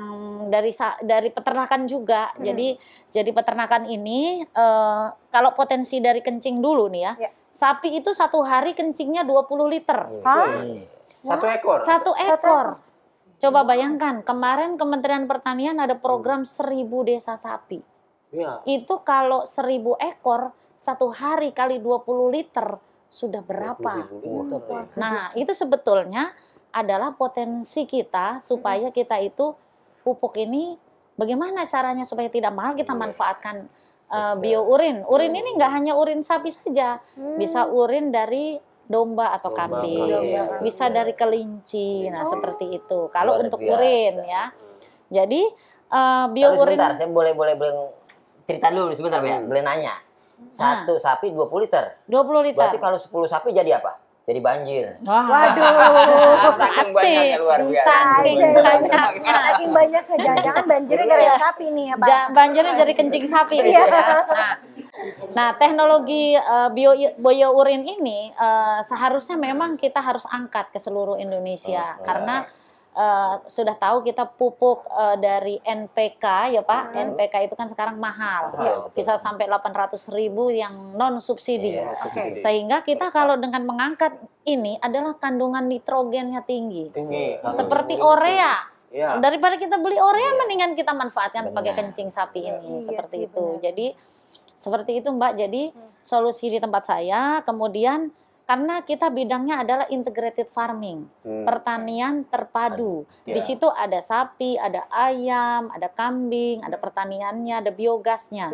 dari peternakan juga. Jadi peternakan ini kalau potensi dari kencing dulu nih ya. Ya. Sapi itu 1 hari kencingnya 20 liter. Hah? 1 ekor. 1 ekor. Coba bayangkan, kemarin Kementerian Pertanian ada program 1000 desa sapi. Iya. Itu kalau 1000 ekor 1 hari kali 20 liter sudah berapa? Nah, itu sebetulnya adalah potensi kita supaya kita itu pupuk ini bagaimana caranya supaya tidak mahal kita manfaatkan biourin. Urin ini nggak hanya urin sapi saja, bisa urin dari domba atau kambing, bisa dari kelinci. Nah, seperti itu. Kalau Luar untuk biasa. urin ya. Jadi Tapi biourin sebentar, saya boleh cerita dulu sebentar ya, boleh nanya. 1 sapi 20 liter. 20 liter. Berarti kalau 10 sapi jadi apa? Jadi banjir. Waduh. Saking banyaknya, luar biasa. Saking Aja. banyaknya. Saking banyaknya, jangan-jangan banjirnya gara-gara sapi nih ya Pak. Banjirnya jadi kencing sapi gitu ya. Nah, teknologi biourin ini seharusnya memang kita harus angkat ke seluruh Indonesia karena sudah tahu kita pupuk dari NPK ya Pak. NPK itu kan sekarang mahal. Bisa sampai 800.000 yang non subsidi. Sehingga kita kalau dengan mengangkat ini adalah kandungan nitrogennya tinggi. Seperti urea. Iya. Daripada kita beli urea mendingan kita manfaatkan pakai kencing sapi ini seperti itu. Jadi seperti itu Mbak. Jadi solusi di tempat saya kemudian karena kita bidangnya adalah integrated farming, pertanian terpadu. Di situ ada sapi, ada ayam, ada kambing, ada pertaniannya, ada biogasnya.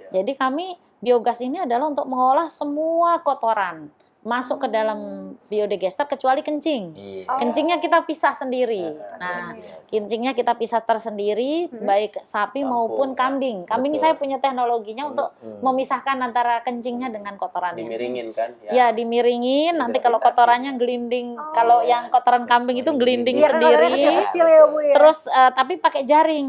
Jadi kami biogas ini adalah untuk mengolah semua kotoran masuk ke dalam biodigester kecuali kencing. Kencingnya kita pisah sendiri. Nah, kencingnya kita pisah tersendiri baik sapi maupun kambing. Kambing saya punya teknologinya untuk memisahkan antara kencingnya dengan kotorannya. Dimiringin kan? Ya, dimiringin. Nanti kalau kotorannya gelinding, kalau yang kotoran kambing itu gelinding Iya, kan kotorannya sendiri. kecil-kecil ya Bu ya. Terus tapi pakai jaring.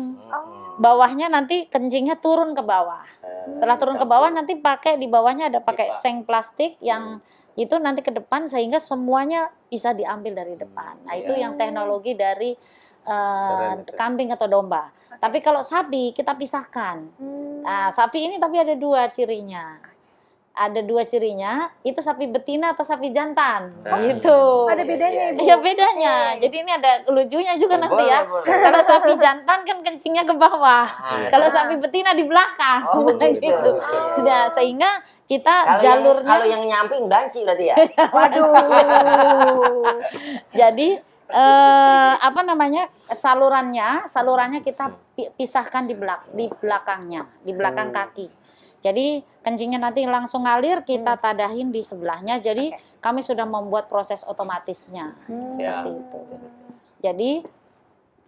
Bawahnya nanti kencingnya turun ke bawah. Setelah turun ke bawah nanti pakai di bawahnya ada pakai seng plastik yang itu nanti ke depan sehingga semuanya bisa diambil dari depan. Nah, itu yang teknologi dari kambing atau domba. Tapi kalau sapi kita pisahkan. Nah, sapi ini tapi ada 2 cirinya. Ada 2 cirinya, itu sapi betina atau sapi jantan, gitu. Ada bedanya Ibu. Iya bedanya. Jadi ini ada lucunya juga nanti ya. Kalau sapi jantan kan kencingnya ke bawah. Kalau sapi betina di belakang, gitu. Sudah sehingga kita jalurnya. Kalau yang nyamping danci berarti ya. Waduh. Jadi apa namanya salurannya kita pisahkan di belakangnya, di belakang kaki. Jadi kencingnya nanti langsung ngalir, kita tadahin di sebelahnya. Jadi kami sudah membuat proses otomatisnya seperti itu. Jadi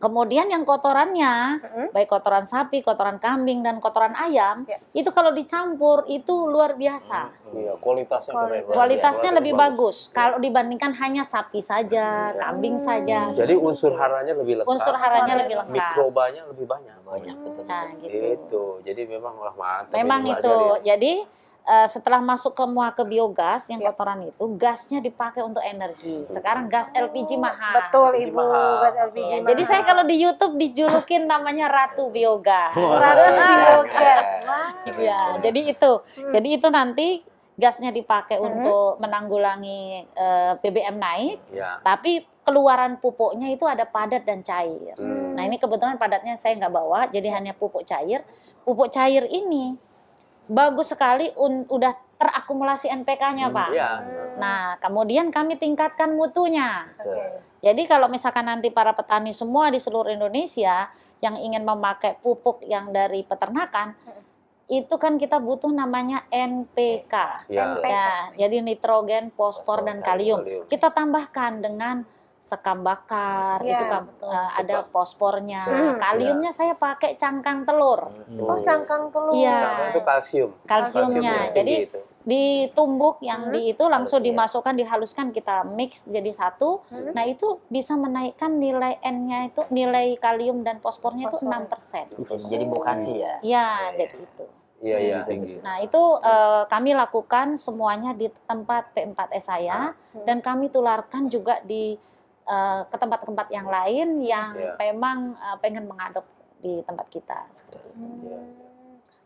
kemudian yang kotorannya, baik kotoran sapi, kotoran kambing dan kotoran ayam, itu kalau dicampur itu luar biasa. Iya, kualitasnya keren. Kualitasnya lebih bagus kalau dibandingkan hanya sapi saja, kambing saja. Jadi unsur haranya lebih lengkap. Unsur haranya lebih lengkap. Mikrobanya lebih banyak. Nah, gitu. Itu. Jadi memang wah mantap. Memang ini, Mbak itu. Azali. Jadi setelah masuk ke biogas yang kotoran itu, gasnya dipakai untuk energi. Sekarang gas LPG mahal. Betul Ibu, gas LPG. Ya, jadi saya kalau di YouTube dijulukin namanya Ratu Biogas. Ratu biogas. Ya, jadi itu. Jadi itu nanti gasnya dipakai untuk menanggulangi BBM naik, tapi keluaran pupuknya itu ada padat dan cair. Nah ini kebetulan padatnya saya nggak bawa, jadi hanya pupuk cair. Pupuk cair ini bagus sekali, udah terakumulasi NPK-nya Pak. Nah kemudian kami tingkatkan mutunya. Jadi kalau misalkan nanti para petani semua di seluruh Indonesia yang ingin memakai pupuk yang dari peternakan, itu kan kita butuh namanya NPK. Ya, jadi nitrogen, fosfor, dan kalium. Kita tambahkan dengan sekam bakar, Iya, itu kan betul. ada fosfornya. Hmm. Kaliumnya saya pakai cangkang telur. Oh, cangkang telur. Iya. Nah, itu kalsium. Kalsiumnya. yang tinggi Jadi itu. ditumbuk yang di itu langsung Harusnya. dimasukkan, dihaluskan, kita mix jadi satu. Nah, itu bisa menaikkan nilai N-nya itu, nilai kalium dan fosfornya itu 6%. Jadi bokasi ya. Ya, jadi itu. Iya, tinggi. Nah, itu kami lakukan semuanya di tempat P4S saya, dan kami tularkan juga di ke tempat-tempat yang lain yang memang pengen mengadop di tempat kita. Seperti itu.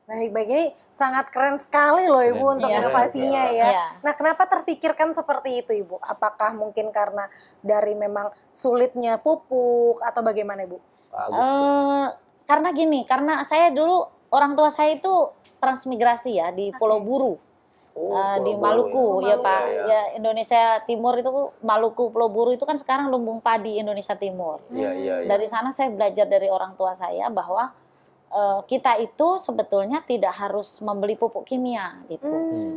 Baik-baik, ini sangat keren sekali loh Ibu untuk Iya. inovasinya ya. Iya. Nah, kenapa terfikirkan seperti itu Ibu? Apakah mungkin karena dari memang sulitnya pupuk atau bagaimana Ibu? Bagus tuh. Karena gini, karena saya dulu orang tua saya itu transmigrasi ya di Pulau Buru. Di Pulau Maluku Buru ya Pak, Iya, ya Indonesia Timur itu Maluku, Pulau Buru itu kan sekarang lumbung padi Indonesia Timur. Iya. Dari sana saya belajar dari orang tua saya bahwa kita itu sebetulnya tidak harus membeli pupuk kimia gitu.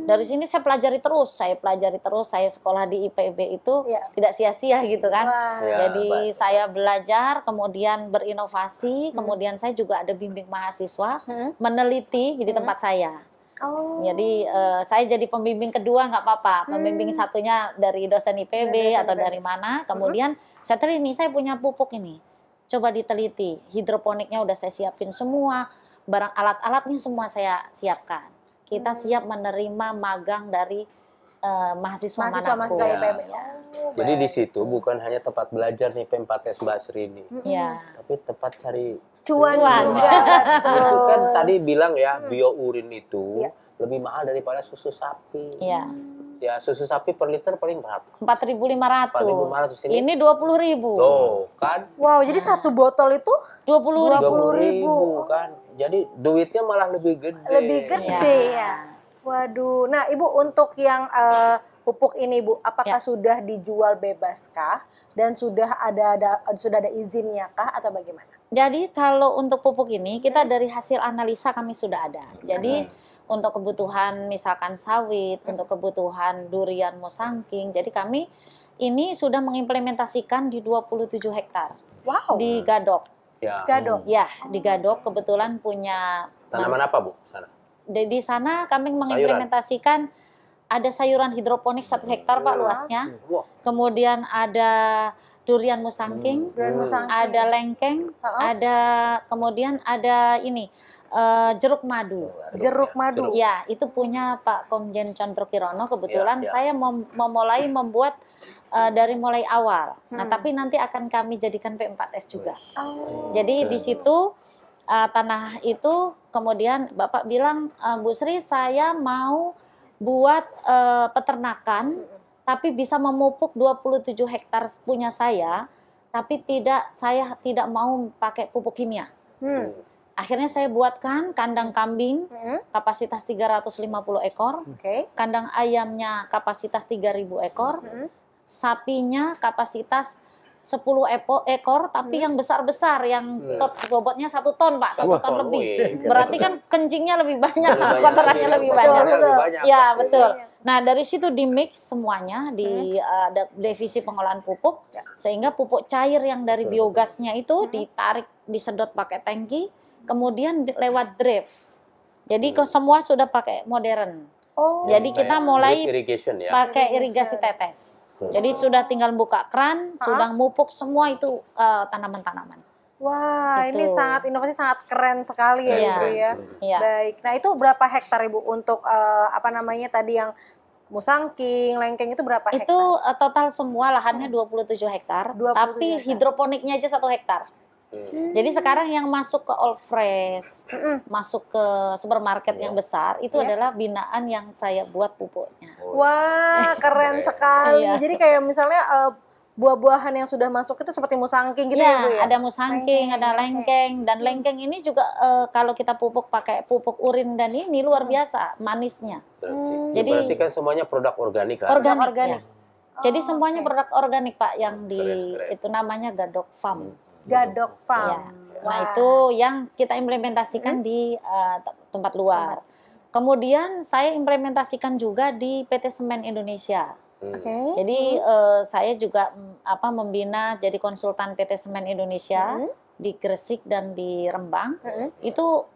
Dari sini saya pelajari terus, saya sekolah di IPB itu Iya. tidak sia-sia gitu kan. Wah. Iya. Jadi saya belajar, kemudian berinovasi, kemudian saya juga ada bimbing mahasiswa meneliti di tempat saya. Oh. Jadi saya jadi pembimbing kedua nggak apa-apa, pembimbing satunya dari dosen IPB Dari dosen atau IPB. dari mana. Kemudian saya teliti, saya punya pupuk ini, coba diteliti. Hidroponiknya udah saya siapin semua, barang alat-alatnya semua saya siapkan. Kita siap menerima magang dari mahasiswa Mahasiswa IPB. Ya. Jadi di situ bukan hanya tempat belajar nih P4S Mbak Sri ini, Ya. tapi tempat cari Cuan Cuan. juga. itu kan Betul. tadi bilang ya biourin itu Iya. lebih mahal daripada susu sapi. Ya. Ya susu sapi per liter paling berapa? 4.500. 4.500 Ini 20.000. Tuh kan Wow, jadi satu botol itu 20.000. 20.000 kan. Jadi duitnya malah lebih gede. lebih gede Iya. ya. Waduh. Nah, Ibu untuk yang pupuk ini, Bu, apakah Ya. sudah dijual bebas kah dan sudah ada izinnya kah atau bagaimana? Jadi kalau untuk pupuk ini kita dari hasil analisa kami sudah ada. Jadi untuk kebutuhan misalkan sawit, untuk kebutuhan durian musangking, jadi kami ini sudah mengimplementasikan di 27 hektar Wow. di Gadok. Ya. Gadok. Ya, di Gadok kebetulan punya Tanaman apa Bu sana? di sana kami mengimplementasikan ada sayuran hidroponik 1 hektar Pak luasnya. Wah. Kemudian ada durian musangking, Durian musangking. ada lengkeng, kemudian ada ini jeruk madu. Jeruk madu. Ya, itu punya Pak Komjen Chandro Kirono. Kebetulan Ya. saya memulai membuat dari mulai awal. Nah, tapi nanti akan kami jadikan P4S juga. Oh. Jadi di situ tanah itu kemudian Bapak bilang, Bu Sri, saya mau buat peternakan, tapi bisa memupuk 27 hektar punya saya, tapi saya tidak mau pakai pupuk kimia. Akhirnya saya buatkan kandang kambing kapasitas 350 ekor, Oke. kandang ayamnya kapasitas 3.000 ekor, sapinya kapasitas 10 ekor, tapi yang besar-besar, yang bobotnya 1 ton Pak, 1 ton lebih. Berarti kan kencingnya lebih banyak, sama kotorannya lebih banyak. Ya, betul. Nah, dari situ di mix semuanya, ada divisi pengolahan pupuk, sehingga pupuk cair yang dari biogasnya itu ditarik, disedot pakai tangki, kemudian lewat drift. Jadi semua sudah pakai modern. Oh. Jadi kita mulai irrigation ya. pakai irigasi tetes. Jadi sudah tinggal buka keran, sudah mupuk semua itu tanaman-tanaman. Wah, Gitu. ini inovasi sangat keren sekali ya, Iya. Ibu ya. Iya. Baik. Nah, itu berapa hektar Ibu untuk tadi yang musangking, lengkeng itu berapa hektar? Itu total semua lahannya 27 hektar, 27 tapi hektar. hidroponiknya aja 1 hektar. Jadi sekarang yang masuk ke All Fresh, masuk ke supermarket yang besar, itu adalah binaan yang saya buat pupuknya. Wah, keren sekali. Iya. Jadi kayak misalnya buah-buahan yang sudah masuk itu seperti musangking gitu ya, Bu ya? Ada musangking, ada lengkeng, dan lengkeng ini juga kalau kita pupuk pakai pupuk urin dan ini luar biasa manisnya. Jadi- Berarti kan semuanya produk organik kan? Organik. Ya. Jadi semuanya produk organik Pak yang Keren. itu namanya Gadok Farm. Gadok Ya. Farm. Nah, Wah. itu yang kita implementasikan di tempat luar. Kemudian saya implementasikan juga di PT Semen Indonesia. Oke. Jadi saya juga membina jadi konsultan PT Semen Indonesia di Gresik dan di Rembang. Itu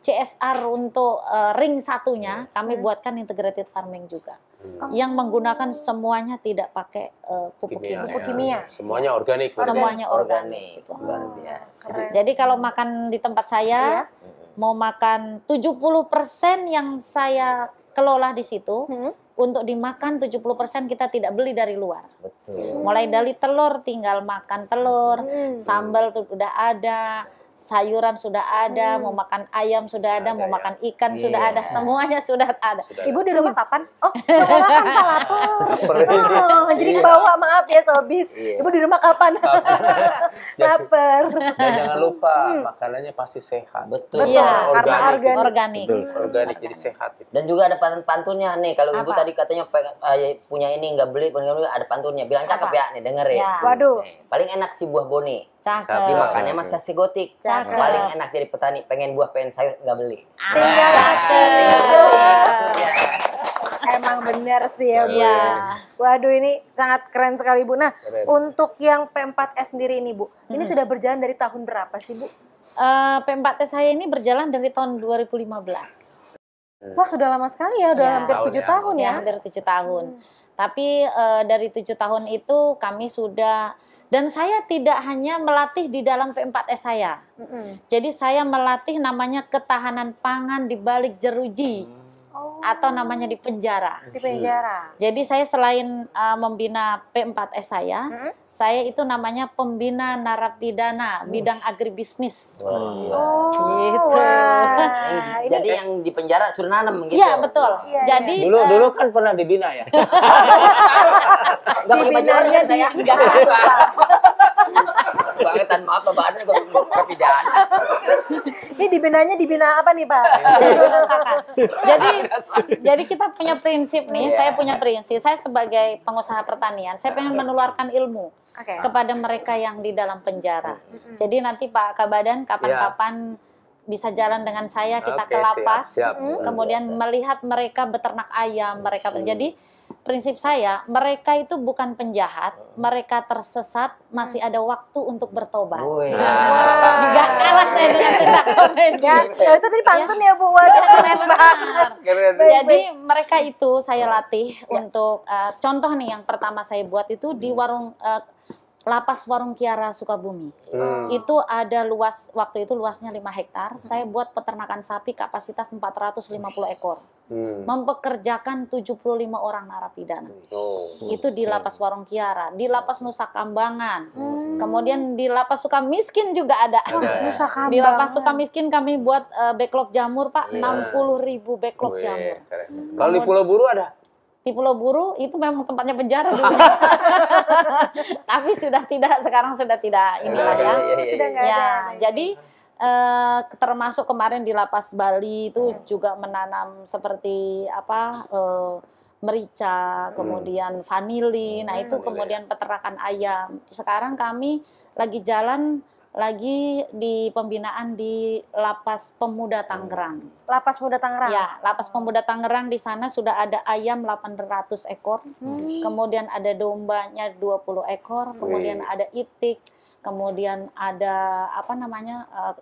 CSR untuk ring satunya kami buatkan integrated farming juga. Yang menggunakan semuanya tidak pakai pupuk kimia. Pupuk kimia. Semuanya organik. Semuanya organik. Luar biasa. Jadi kalau makan di tempat saya mau makan 70% yang saya kelola di situ. Untuk dimakan 70% kita tidak beli dari luar. Betul. Mulai dari telur tinggal makan telur, sambal tuh udah ada, sayuran sudah ada, mau makan ayam sudah ada, mau makan ikan sudah ada, semuanya sudah ada. Ibu di rumah kapan? Oh, mau makan Pak, lapar. Oh, jadi bawa, maaf ya Sobis. Ibu di rumah kapan? Lapar. Dan jangan lupa makanannya pasti sehat. Betul. Iya, karena organik. Organik jadi sehat. Dan juga ada pantunnya nih. Kalau ibu tadi katanya punya ini nggak beli, ada pantunnya. Bilang cakep ya, nih denger ya. Waduh. Nih, paling enak si buah boni. Cakep. Dimakannya mas nasi gotik. Cakep. Paling enak jadi petani, pengen buah, pengen sayur, nggak beli. Tinggal Maksudnya. Emang benar sih ya, Bu. Iya. Waduh, ini sangat keren sekali, Bu. Nah, Keren. untuk yang P4S sendiri ini, Bu, ini sudah berjalan dari tahun berapa sih, Bu? P4T saya ini berjalan dari tahun 2015. Wah, sudah lama sekali ya, udah Ya. hampir 7 tahun ya. Hampir 7 tahun. Tapi dari 7 tahun itu kami sudah, dan saya tidak hanya melatih di dalam P4S saya. Jadi saya melatih namanya ketahanan pangan di balik jeruji. Atau namanya di penjara. Di penjara. Jadi saya selain membina P4S saya itu namanya pembina narapidana bidang agribisnis. Gitu. Wah, ini Jadi yang di penjara suruh nanam gitu. Iya betul. Iya, Jadi Dulu kan pernah dibina ya. Nggak pakai baju Dibinanya organ saya. di- Nggak. Bangetan maaf bahannya gue pidana. ini dibina apa nih, Pak? Merasakan. Jadi kita punya prinsip nih, saya punya prinsip. Saya sebagai pengusaha pertanian, saya pengen menularkan ilmu Oke. kepada mereka yang di dalam penjara. Jadi nanti Pak Kabadan kapan-kapan bisa jalan dengan saya, kita ke Oke, lapas, siap. kemudian melihat mereka beternak ayam, mereka jadi prinsip saya, mereka itu bukan penjahat, mereka tersesat, masih ada waktu untuk bertobat. Woi. Nggak kalah saya dengan stand-up comedy. Ya, itu tadi pantun ya, Bu. Waduh, keren banget. Jadi mereka itu saya latih untuk contoh nih yang pertama saya buat itu di warung Lapas Warung Kiara Sukabumi. Itu ada waktu itu luasnya 5 hektar. Saya buat peternakan sapi kapasitas 450 ekor. Mempekerjakan 75 orang narapidana. Itu di Lapas Warung Kiara, di Lapas Nusa Kambangan. Kemudian di Lapas Sukamiskin juga ada. Nusa Kambangan. Di Lapas Sukamiskin kami buat backlog jamur, Pak, 60.000 backlog jamur. Kalau di Pulau Buru ada? Di Pulau Buru itu memang tempatnya penjara dulu. Tapi sekarang sudah tidak inilah ya. Sudah nggak ada. Ya, jadi termasuk kemarin di Lapas Bali itu juga menanam seperti merica, kemudian vanili. Nah, itu kemudian peternakan ayam. Sekarang kami lagi jalan di pembinaan di Lapas Pemuda Tangerang. Lapas Muda Tangerang. Ya, Lapas Pemuda Tangerang di sana sudah ada ayam 800 ekor. Kemudian ada dombanya 20 ekor, kemudian ada itik, kemudian ada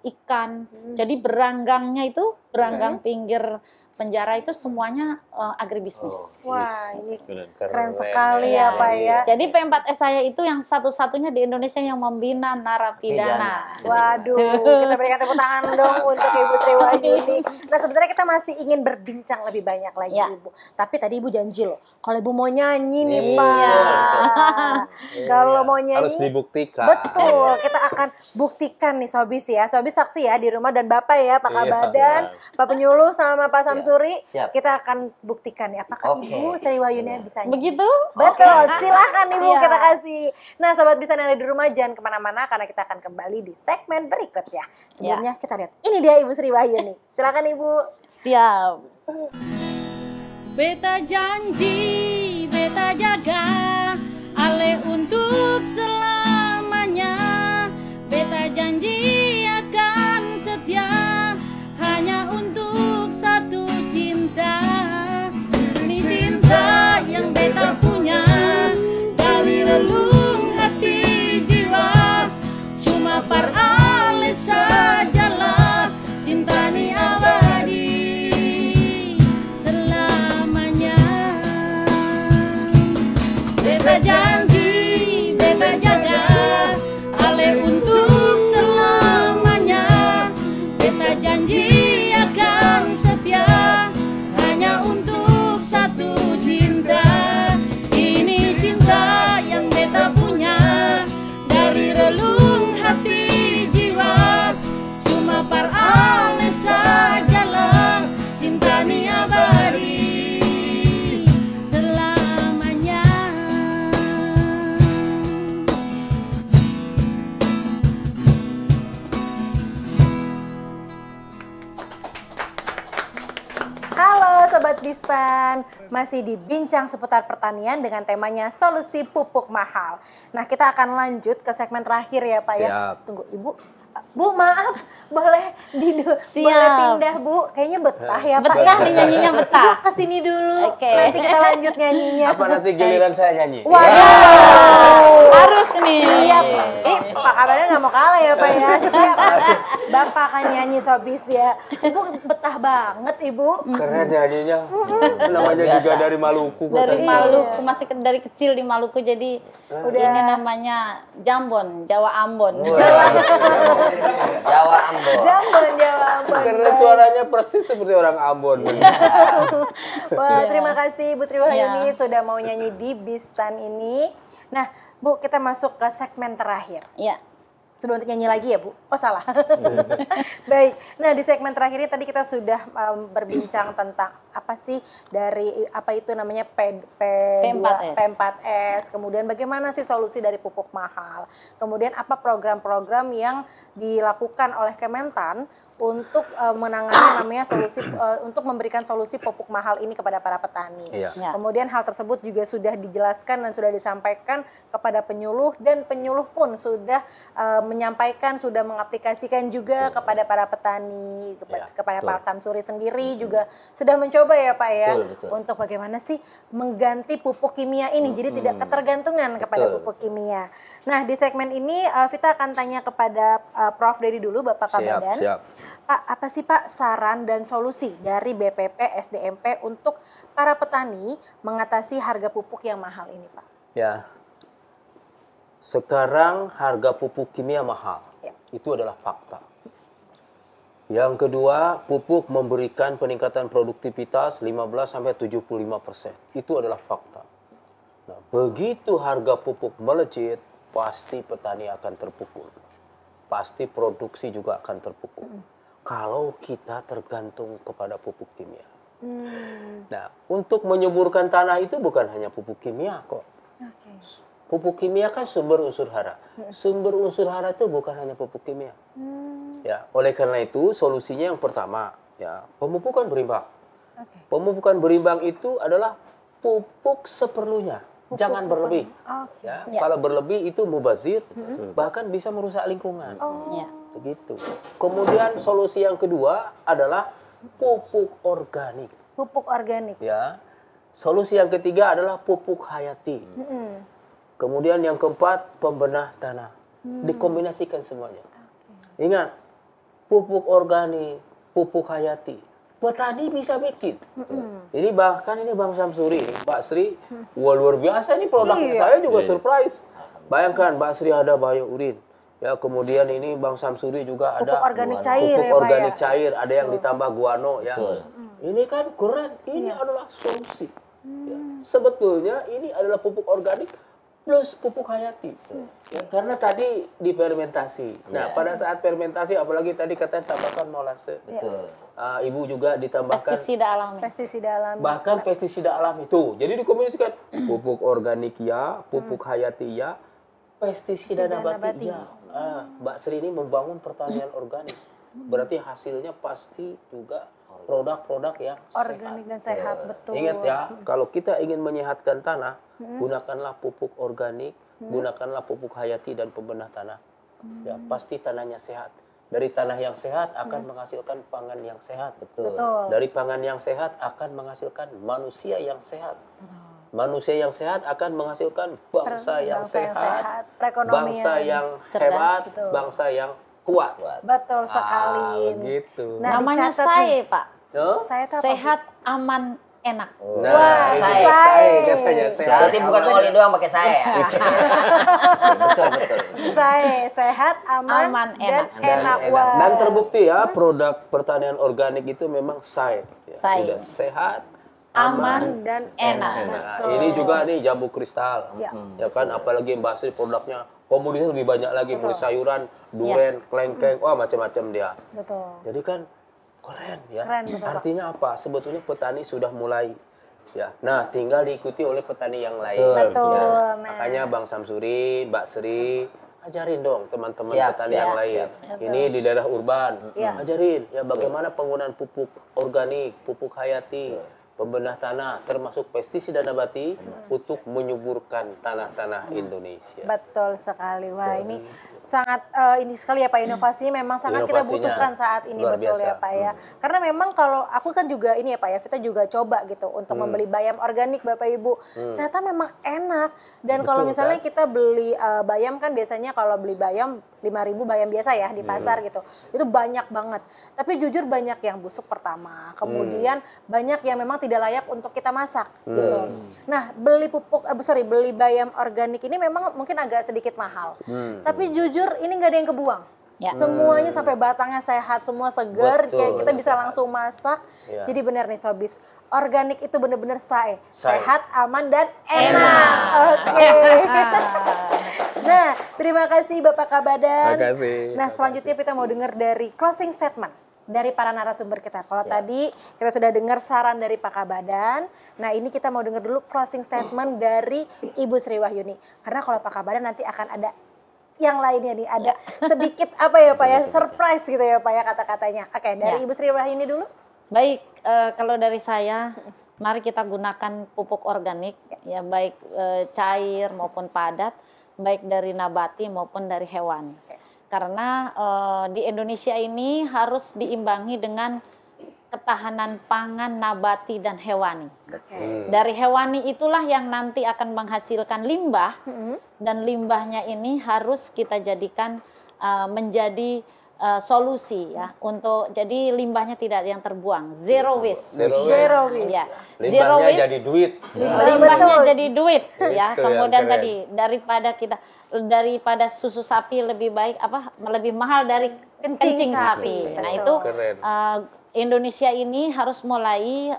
ikan. Jadi beranggangnya itu beranggang pinggir penjara itu semuanya agribisnis. Wah, ini Keren sekali ya, Pak ya. Jadi P4S saya itu yang satu-satunya di Indonesia yang membina narapidana. Waduh, kita berikan tepuk tangan dong untuk Ibu Sri Wahyuni. Nah, sebenarnya kita masih ingin berbincang lebih banyak lagi, Ya. Ibu. Tapi tadi Ibu janji loh, kalau Ibu mau nyanyi nih, Iya. Pak. Kalau mau Harus nyanyi, dibuktikan. betul. Kita akan buktikan nih, Sobis ya. Sobis saksi ya di rumah dan Bapak ya, Pak Iya, Kabadan, Pak Penyuluh sama Pak Samsuri. Siap. Kita akan buktikan ya, apakah Oke. Ibu Sri Wahyuni bisa nyanyi. Begitu? Betul, silakan Ibu Siap. kita kasih. Nah, Sobat Bisa yang ada di rumah jangan kemana-mana karena kita akan kembali di segmen berikutnya. Sebelumnya kita lihat, ini dia Ibu Sri Wahyuni. Silakan Ibu. Siap. Beta janji, beta jaga, ale untuk selamanya. Beta janji akan setia, hanya untuk satu cinta. Ini cinta yang beta Bistan, masih di bincang seputar pertanian dengan temanya solusi pupuk mahal. Nah, kita akan lanjut ke segmen terakhir ya Pak ya. Siap. Tunggu Ibu. Bu, maaf, boleh boleh pindah Bu. Kayaknya betah ya Pak. Betah nih nyanyinya betah. Bu, kesini dulu. Oke. Nanti kita lanjut nyanyinya. Apa nanti giliran saya nyanyi? Waduh. Harus nih. Siap. Pak Kabarnya nggak mau kalah ya Pak ya. Siap. Bapak akan nyanyi Sobis ya. Ibu betah banget Ibu. Keren nyanyinya. Namanya juga dari Maluku. kok Dari tadi. Maluku, masih dari kecil di Maluku, jadi Udah. ini namanya Jambon, Jawa Ambon. Jawa Ambon. Jambon Jawa Ambon. Karena suaranya persis seperti orang Ambon. Wah, terima kasih Bu Triwahyuni Iya. sudah mau nyanyi di Bistan ini. Nah, Bu, kita masuk ke segmen terakhir. Ya. Sebelum untuk nyanyi lagi ya Bu? Oh salah. Baik, nah di segmen terakhir ini tadi kita sudah berbincang tentang apa sih dari apa itu namanya P4S. P4S, kemudian bagaimana sih solusi dari pupuk mahal, kemudian apa program-program yang dilakukan oleh Kementan untuk menangani namanya solusi untuk memberikan solusi pupuk mahal ini kepada para petani. Iya. Ya. Kemudian hal tersebut juga sudah dijelaskan dan sudah disampaikan kepada penyuluh, dan penyuluh pun sudah menyampaikan, sudah mengaplikasikan juga kepada para petani, kepada betul. Pak Samsuri sendiri juga sudah mencoba ya Pak ya, Betul. untuk bagaimana sih mengganti pupuk kimia ini, jadi tidak ketergantungan kepada pupuk kimia. Nah di segmen ini Vita akan tanya kepada Prof. Dedi dulu, Bapak Kabadan. Siap. Pak, apa sih Pak saran dan solusi dari BPP SDMP untuk para petani mengatasi harga pupuk yang mahal ini Pak? Ya. Sekarang harga pupuk kimia mahal. Ya. Itu adalah fakta. Yang kedua, pupuk memberikan peningkatan produktivitas 15-75%. Itu adalah fakta. Nah, begitu harga pupuk melejit, pasti petani akan terpukul. Pasti produksi juga akan terpukul. Kalau kita tergantung kepada pupuk kimia. Nah, untuk menyuburkan tanah itu bukan hanya pupuk kimia kok. Pupuk kimia kan sumber unsur hara. Sumber unsur hara itu bukan hanya pupuk kimia. Ya, oleh karena itu solusinya yang pertama, ya, pemupukan berimbang. Pemupukan berimbang itu adalah pupuk seperlunya, jangan berlebih. Ya, kalau berlebih itu mubazir, bahkan bisa merusak lingkungan. Ya. Begitu. Kemudian solusi yang kedua adalah pupuk organik. Pupuk organik. Ya. Solusi yang ketiga adalah pupuk hayati. Kemudian yang keempat pembenah tanah. Dikombinasikan semuanya. Ingat, pupuk organik, pupuk hayati, petani bisa bikin. Ini bahkan ini Bang Samsuri, Mbak Sri, wah luar biasa ini produknya. Saya juga surprise. Bayangkan Mbak Sri ada biourin. Ya, kemudian ini Bang Samsuri juga ada Pupuk organik cair pupuk ya, Pak, organik ya? cair, ada yang ditambah guano ya. Betul. Ini kan keren, ini adalah solusi. Ya, sebetulnya ini adalah pupuk organik plus pupuk hayati. Ya, karena tadi difermentasi. Nah, pada saat fermentasi apalagi tadi katanya tambahkan molase. Betul. Ibu juga ditambahkan Pestisida alami. Pestisida alami. bahkan pestisida alami itu. Jadi dikombinasikan pupuk organik ya, pupuk hayati ya, pestisida nabati ya. Mbak Sri ini membangun pertanian organik. Berarti hasilnya pasti juga produk-produk yang Organik sehat. dan sehat, betul. Ingat ya, kalau kita ingin menyehatkan tanah, gunakanlah pupuk organik, gunakanlah pupuk hayati dan pembenah tanah. Ya, pasti tanahnya sehat. Dari tanah yang sehat akan menghasilkan pangan yang sehat. Betul. Dari pangan yang sehat akan menghasilkan manusia yang sehat. Manusia yang sehat akan menghasilkan bangsa yang sehat, perekonomian bangsa yang cerdas. hebat, Betul. bangsa yang kuat. Betul sekali. Gitu. Nah, Namanya dicatat saya, nih. Pak. Yo? Saya tuh apa, Bu? Sehat, aman, enak. Nah, ini Say. say katanya sehat. Berarti bukan oli doang pakai saya ya. Betul. Saya sehat, aman, Aman, dan enak. enak. Wah. Dan terbukti ya produk pertanian organik itu memang say. Ya, Say. udah sehat, Aman, dan enak. Nah, Betul. ini juga nih jambu kristal. Ya. Ya kan, apalagi Mbak Sri produknya komoditasnya lebih banyak lagi, mulai sayuran, duren, kelengkeng, wah macam-macam dia. Betul. Jadi kan keren ya. Keren, betul, Pak. Artinya apa? Sebetulnya petani sudah mulai ya. Nah, tinggal diikuti oleh petani yang lain. Betul. Ya. Nah. Makanya Bang Samsuri, Mbak Sri, ajarin dong teman-teman Siap, petani siap, yang lain. siap. Ini di daerah urban. Iya. Ajarin ya bagaimana penggunaan pupuk organik, pupuk hayati. pembenah tanah termasuk pestisida nabati untuk menyuburkan tanah-tanah Indonesia. Betul sekali. Wah, ini sangat ini sekali ya Pak, inovasinya memang sangat kita Inovasinya butuhkan saat ini, luar betul ya biasa. Pak ya. Karena memang kalau aku kan juga ini ya Pak ya, kita juga coba gitu untuk membeli bayam organik Bapak Ibu. Ternyata memang enak. Dan kalau Betul, misalnya kan? kita beli bayam kan biasanya kalau beli bayam 5.000 bayam biasa ya di pasar gitu. Itu banyak banget. Tapi jujur banyak yang busuk pertama. Kemudian banyak yang memang tidak layak untuk kita masak gitu. Nah, beli beli bayam organik ini memang mungkin agak sedikit mahal. Tapi jujur ini nggak ada yang kebuang. Ya. Semuanya sampai batangnya sehat, semua segar, Betul, kayak kita betul. bisa langsung masak. Ya. Jadi benar nih Sobis, organik itu benar-benar Sae. sehat, aman dan enak. Oke. Nah, terima kasih Bapak Kabadan. Terima kasih. Nah, selanjutnya kita mau dengar dari closing statement dari para narasumber kita. Kalau tadi kita sudah dengar saran dari Pak Kabadan, nah ini kita mau dengar dulu closing statement dari Ibu Sri Wahyuni. Karena kalau Pak Kabadan nanti akan ada yang lainnya nih, ada sedikit apa ya Pak ya, surprise gitu ya Pak ya kata-katanya. Oke, dari Ibu Sri Wahyuni dulu. Baik, kalau dari saya, mari kita gunakan pupuk organik, ya baik cair maupun padat, baik dari nabati maupun dari hewani. Karena di Indonesia ini harus diimbangi dengan ketahanan pangan nabati dan hewani. Dari hewani itulah yang nanti akan menghasilkan limbah, dan limbahnya ini harus kita jadikan menjadi solusi ya, untuk jadi limbahnya tidak ada yang terbuang, zero waste. Zero waste. Ya. Limbahnya Zero waste, jadi duit. limbahnya Betul. jadi duit ya. Itu yang Kemudian keren. tadi daripada susu sapi lebih baik lebih mahal dari kencing sapi. Nah, itu Keren. Indonesia ini harus mulai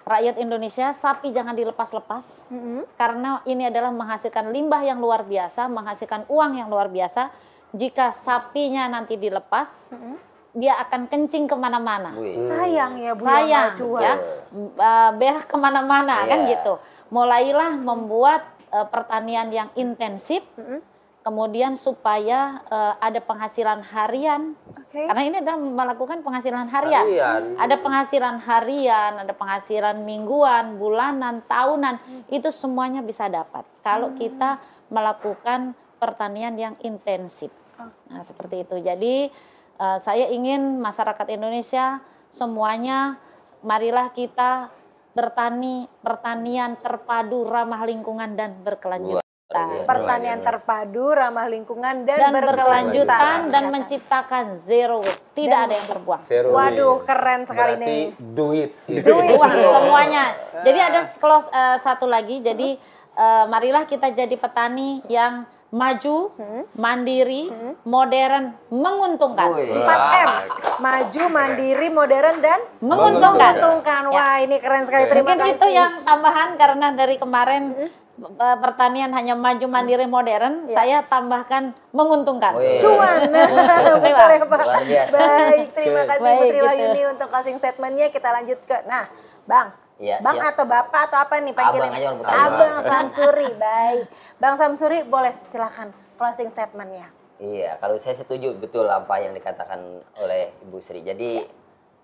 rakyat Indonesia, sapi jangan dilepas-lepas, karena ini adalah menghasilkan limbah yang luar biasa, menghasilkan uang yang luar biasa. Jika sapinya nanti dilepas, dia akan kencing kemana-mana. Sayang ya Bu Sayang Yama ya, berak kemana-mana kan Iya. gitu. Mulailah membuat pertanian yang intensif, kemudian supaya ada penghasilan harian. Karena ini adalah melakukan penghasilan harian. Ada penghasilan harian, ada penghasilan mingguan, bulanan, tahunan, itu semuanya bisa dapat kalau kita melakukan pertanian yang intensif. Nah, seperti itu. Jadi saya ingin masyarakat Indonesia semuanya, marilah kita pertanian terpadu, ramah lingkungan dan berkelanjutan. Pertanian terpadu, ramah lingkungan dan berkelanjutan dan menciptakan zero waste, tidak ada yang terbuang. Waduh, keren sekali Berarti nih. duit. Uang semuanya. Jadi ada satu lagi. Jadi marilah kita jadi petani yang maju, mandiri, modern, menguntungkan. 4M, maju, mandiri, modern, dan Menguntungkan. Wah, ini keren sekali. Terima Mungkin kasih. itu yang tambahan karena dari kemarin pertanian hanya maju, mandiri, modern, saya tambahkan menguntungkan. Cuan. Betul ya Pak. Luar biasa. Baik, terima kasih Bu Baik, Sri gitu. Wahyuni untuk closing statementnya. Kita lanjut ke, nah Bang. Iya, Bang siap. atau Bapak atau apa nih panggilan? Abang aja, Bang. Abang Samsuri, baik. Bang Samsuri, boleh silakan closing statementnya. Iya, kalau saya setuju betul apa yang dikatakan oleh Ibu Sri. Jadi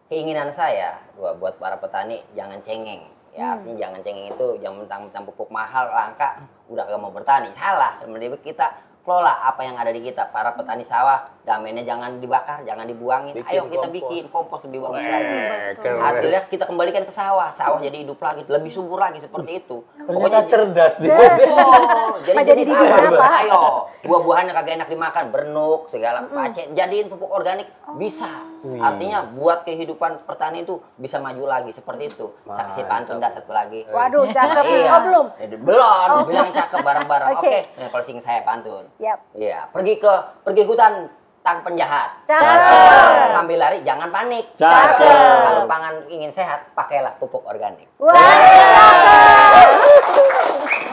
keinginan saya buat para petani jangan cengeng. Ya, artinya jangan cengeng itu jangan mentang-mentang pupuk mahal langka udah gak mau bertani. Salah. Mending kita kelola apa yang ada di kita. Para petani sawah, damennya jangan dibakar, jangan dibuangin. Ayo kita bikin kompos lebih bagus lagi. keren. Hasilnya kita kembalikan ke sawah. Sawah jadi hidup lagi, lebih subur lagi seperti itu. Ternyata cerdas dia. Oh, Nggak jadi sawah. dibina, Pak. Ayo, buah-buahannya kagak enak dimakan, bernuk, segala macam. Jadiin pupuk organik bisa. Artinya buat kehidupan petani itu bisa maju lagi seperti itu. Saya kasih pantun dah satu lagi. Waduh, cakep nih. Iya. Oh, belum? Belum, bilang cakep bareng-bareng. Oke. Oke, nah, closing saya pantun. Yap. Iya, pergi hutan tang penjahat. Cakep. Sambil lari jangan panik. Cakep. Kalau pangan ingin sehat, pakailah pupuk organik. Wah,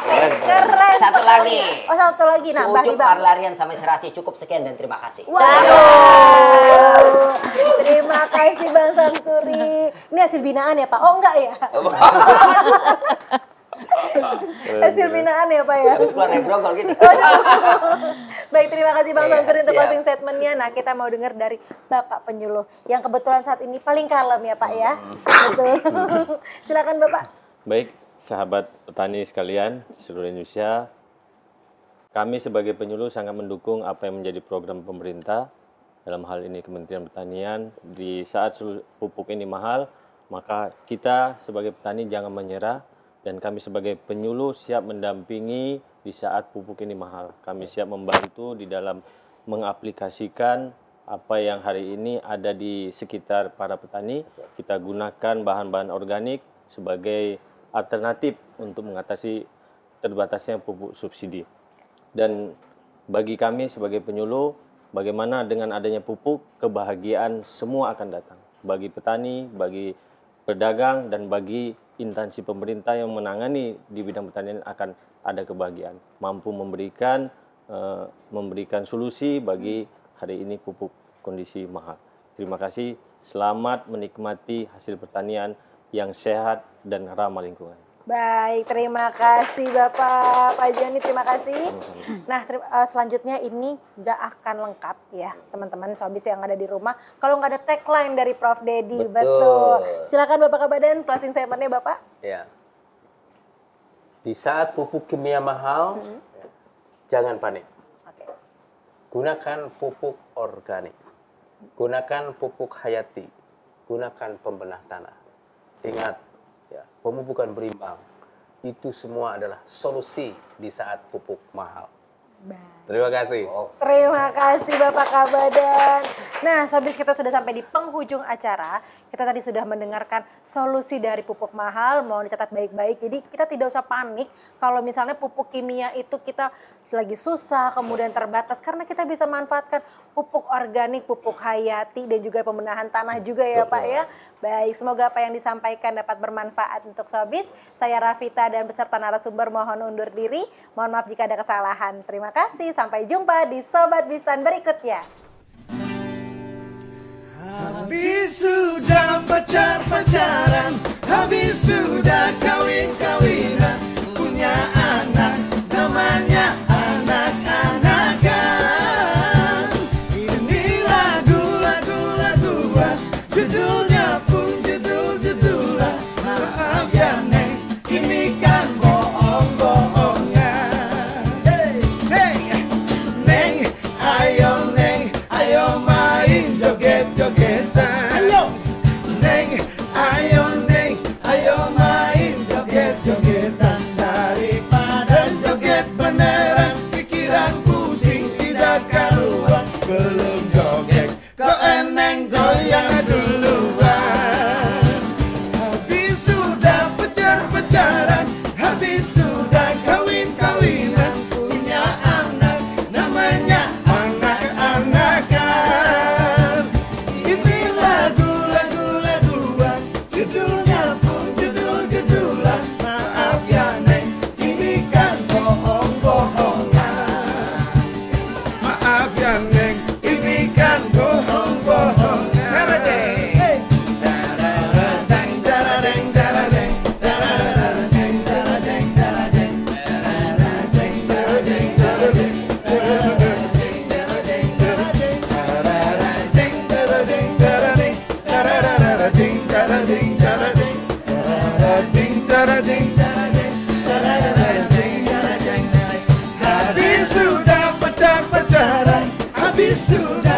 keren. Satu lagi. Oh, satu lagi. Nah, Bang Seucup Ibang. parlarian sampai serasi cukup sekian dan terima kasih. Waduh. Terima kasih Bang Samsuri. Ini hasil binaan ya Pak? Oh enggak ya? Hasil binaan ya Pak ya. Habis keluar naik grogol gitu. Baik, terima kasih Bang Iya, Samsuri untuk siap. closing statementnya. Nah, kita mau dengar dari Bapak penyuluh yang kebetulan saat ini paling kalem ya Pak ya. Betul. Silakan Bapak. Baik, sahabat petani sekalian seluruh Indonesia, kami sebagai penyuluh sangat mendukung apa yang menjadi program pemerintah, dalam hal ini Kementerian Pertanian. Di saat pupuk ini mahal, maka kita sebagai petani jangan menyerah, dan kami sebagai penyuluh siap mendampingi di saat pupuk ini mahal. Kami siap membantu di dalam mengaplikasikan apa yang hari ini ada di sekitar para petani. Kita gunakan bahan-bahan organik sebagai alternatif untuk mengatasi terbatasnya pupuk subsidi. Dan bagi kami sebagai penyuluh, bagaimana dengan adanya pupuk, kebahagiaan semua akan datang. Bagi petani, bagi pedagang, dan bagi instansi pemerintah yang menangani di bidang pertanian akan ada kebahagiaan. Mampu memberikan solusi bagi hari ini pupuk kondisi mahal. Terima kasih, selamat menikmati hasil pertanian yang sehat dan ramah lingkungan. Baik, terima kasih Bapak Pak Jani, terima kasih. Nah, selanjutnya ini nggak akan lengkap ya teman-teman Sobis yang ada di rumah kalau nggak ada tagline dari Prof. Dedi. Betul. Silakan Bapak Kabadan, closing statementnya Bapak. Ya. Di saat pupuk kimia mahal, jangan panik. Oke. Gunakan pupuk organik. Gunakan pupuk hayati. Gunakan pembenah tanah. Ingat, ya, pemupukan berimbang itu semua adalah solusi di saat pupuk mahal. Terima kasih. Terima kasih Bapak Kabadan. Nah, habis kita sudah sampai di penghujung acara. Kita tadi sudah mendengarkan solusi dari pupuk mahal, mohon dicatat baik-baik. Jadi kita tidak usah panik kalau misalnya pupuk kimia itu kita lagi susah, kemudian terbatas. Karena kita bisa manfaatkan pupuk organik, pupuk hayati, dan juga pembenahan tanah juga ya Pak ya. Baik, semoga apa yang disampaikan dapat bermanfaat untuk Sobis. Saya Rafita dan beserta narasumber mohon undur diri. Mohon maaf jika ada kesalahan. Terima kasih, sampai jumpa di Sobat Bistan berikutnya. Habis sudah pacar-pacaran, habis sudah kawin-kawinan, punya anak namanya anak-anakan. Ini lagu-lagu-laguan, judulnya pun judul-judulan. Maaf ya Neng, ini kan bohong-bohongan. Hey, hey, Neng, ayo Neng, ayo main joget-jogetan. Ayo, Neng, ayo Neng, ayo main joget-jogetan. Daripada joget beneran, pikiran pusing tidak karuan. Belum joget, kok eneng goyang duluan. Habis sudah pacar-pacaran, habis sudah kawin-kawinan, punya anak namanya anak-anakan. Ini lagu-lagu-laguan, judulnya pun judul-judulan. Maaf ya Neng, ini kan bohong-bohongan. Maaf ya Neng, ini kan bohong-bohongan. Habis sudah pacar-pacaran, habis sudah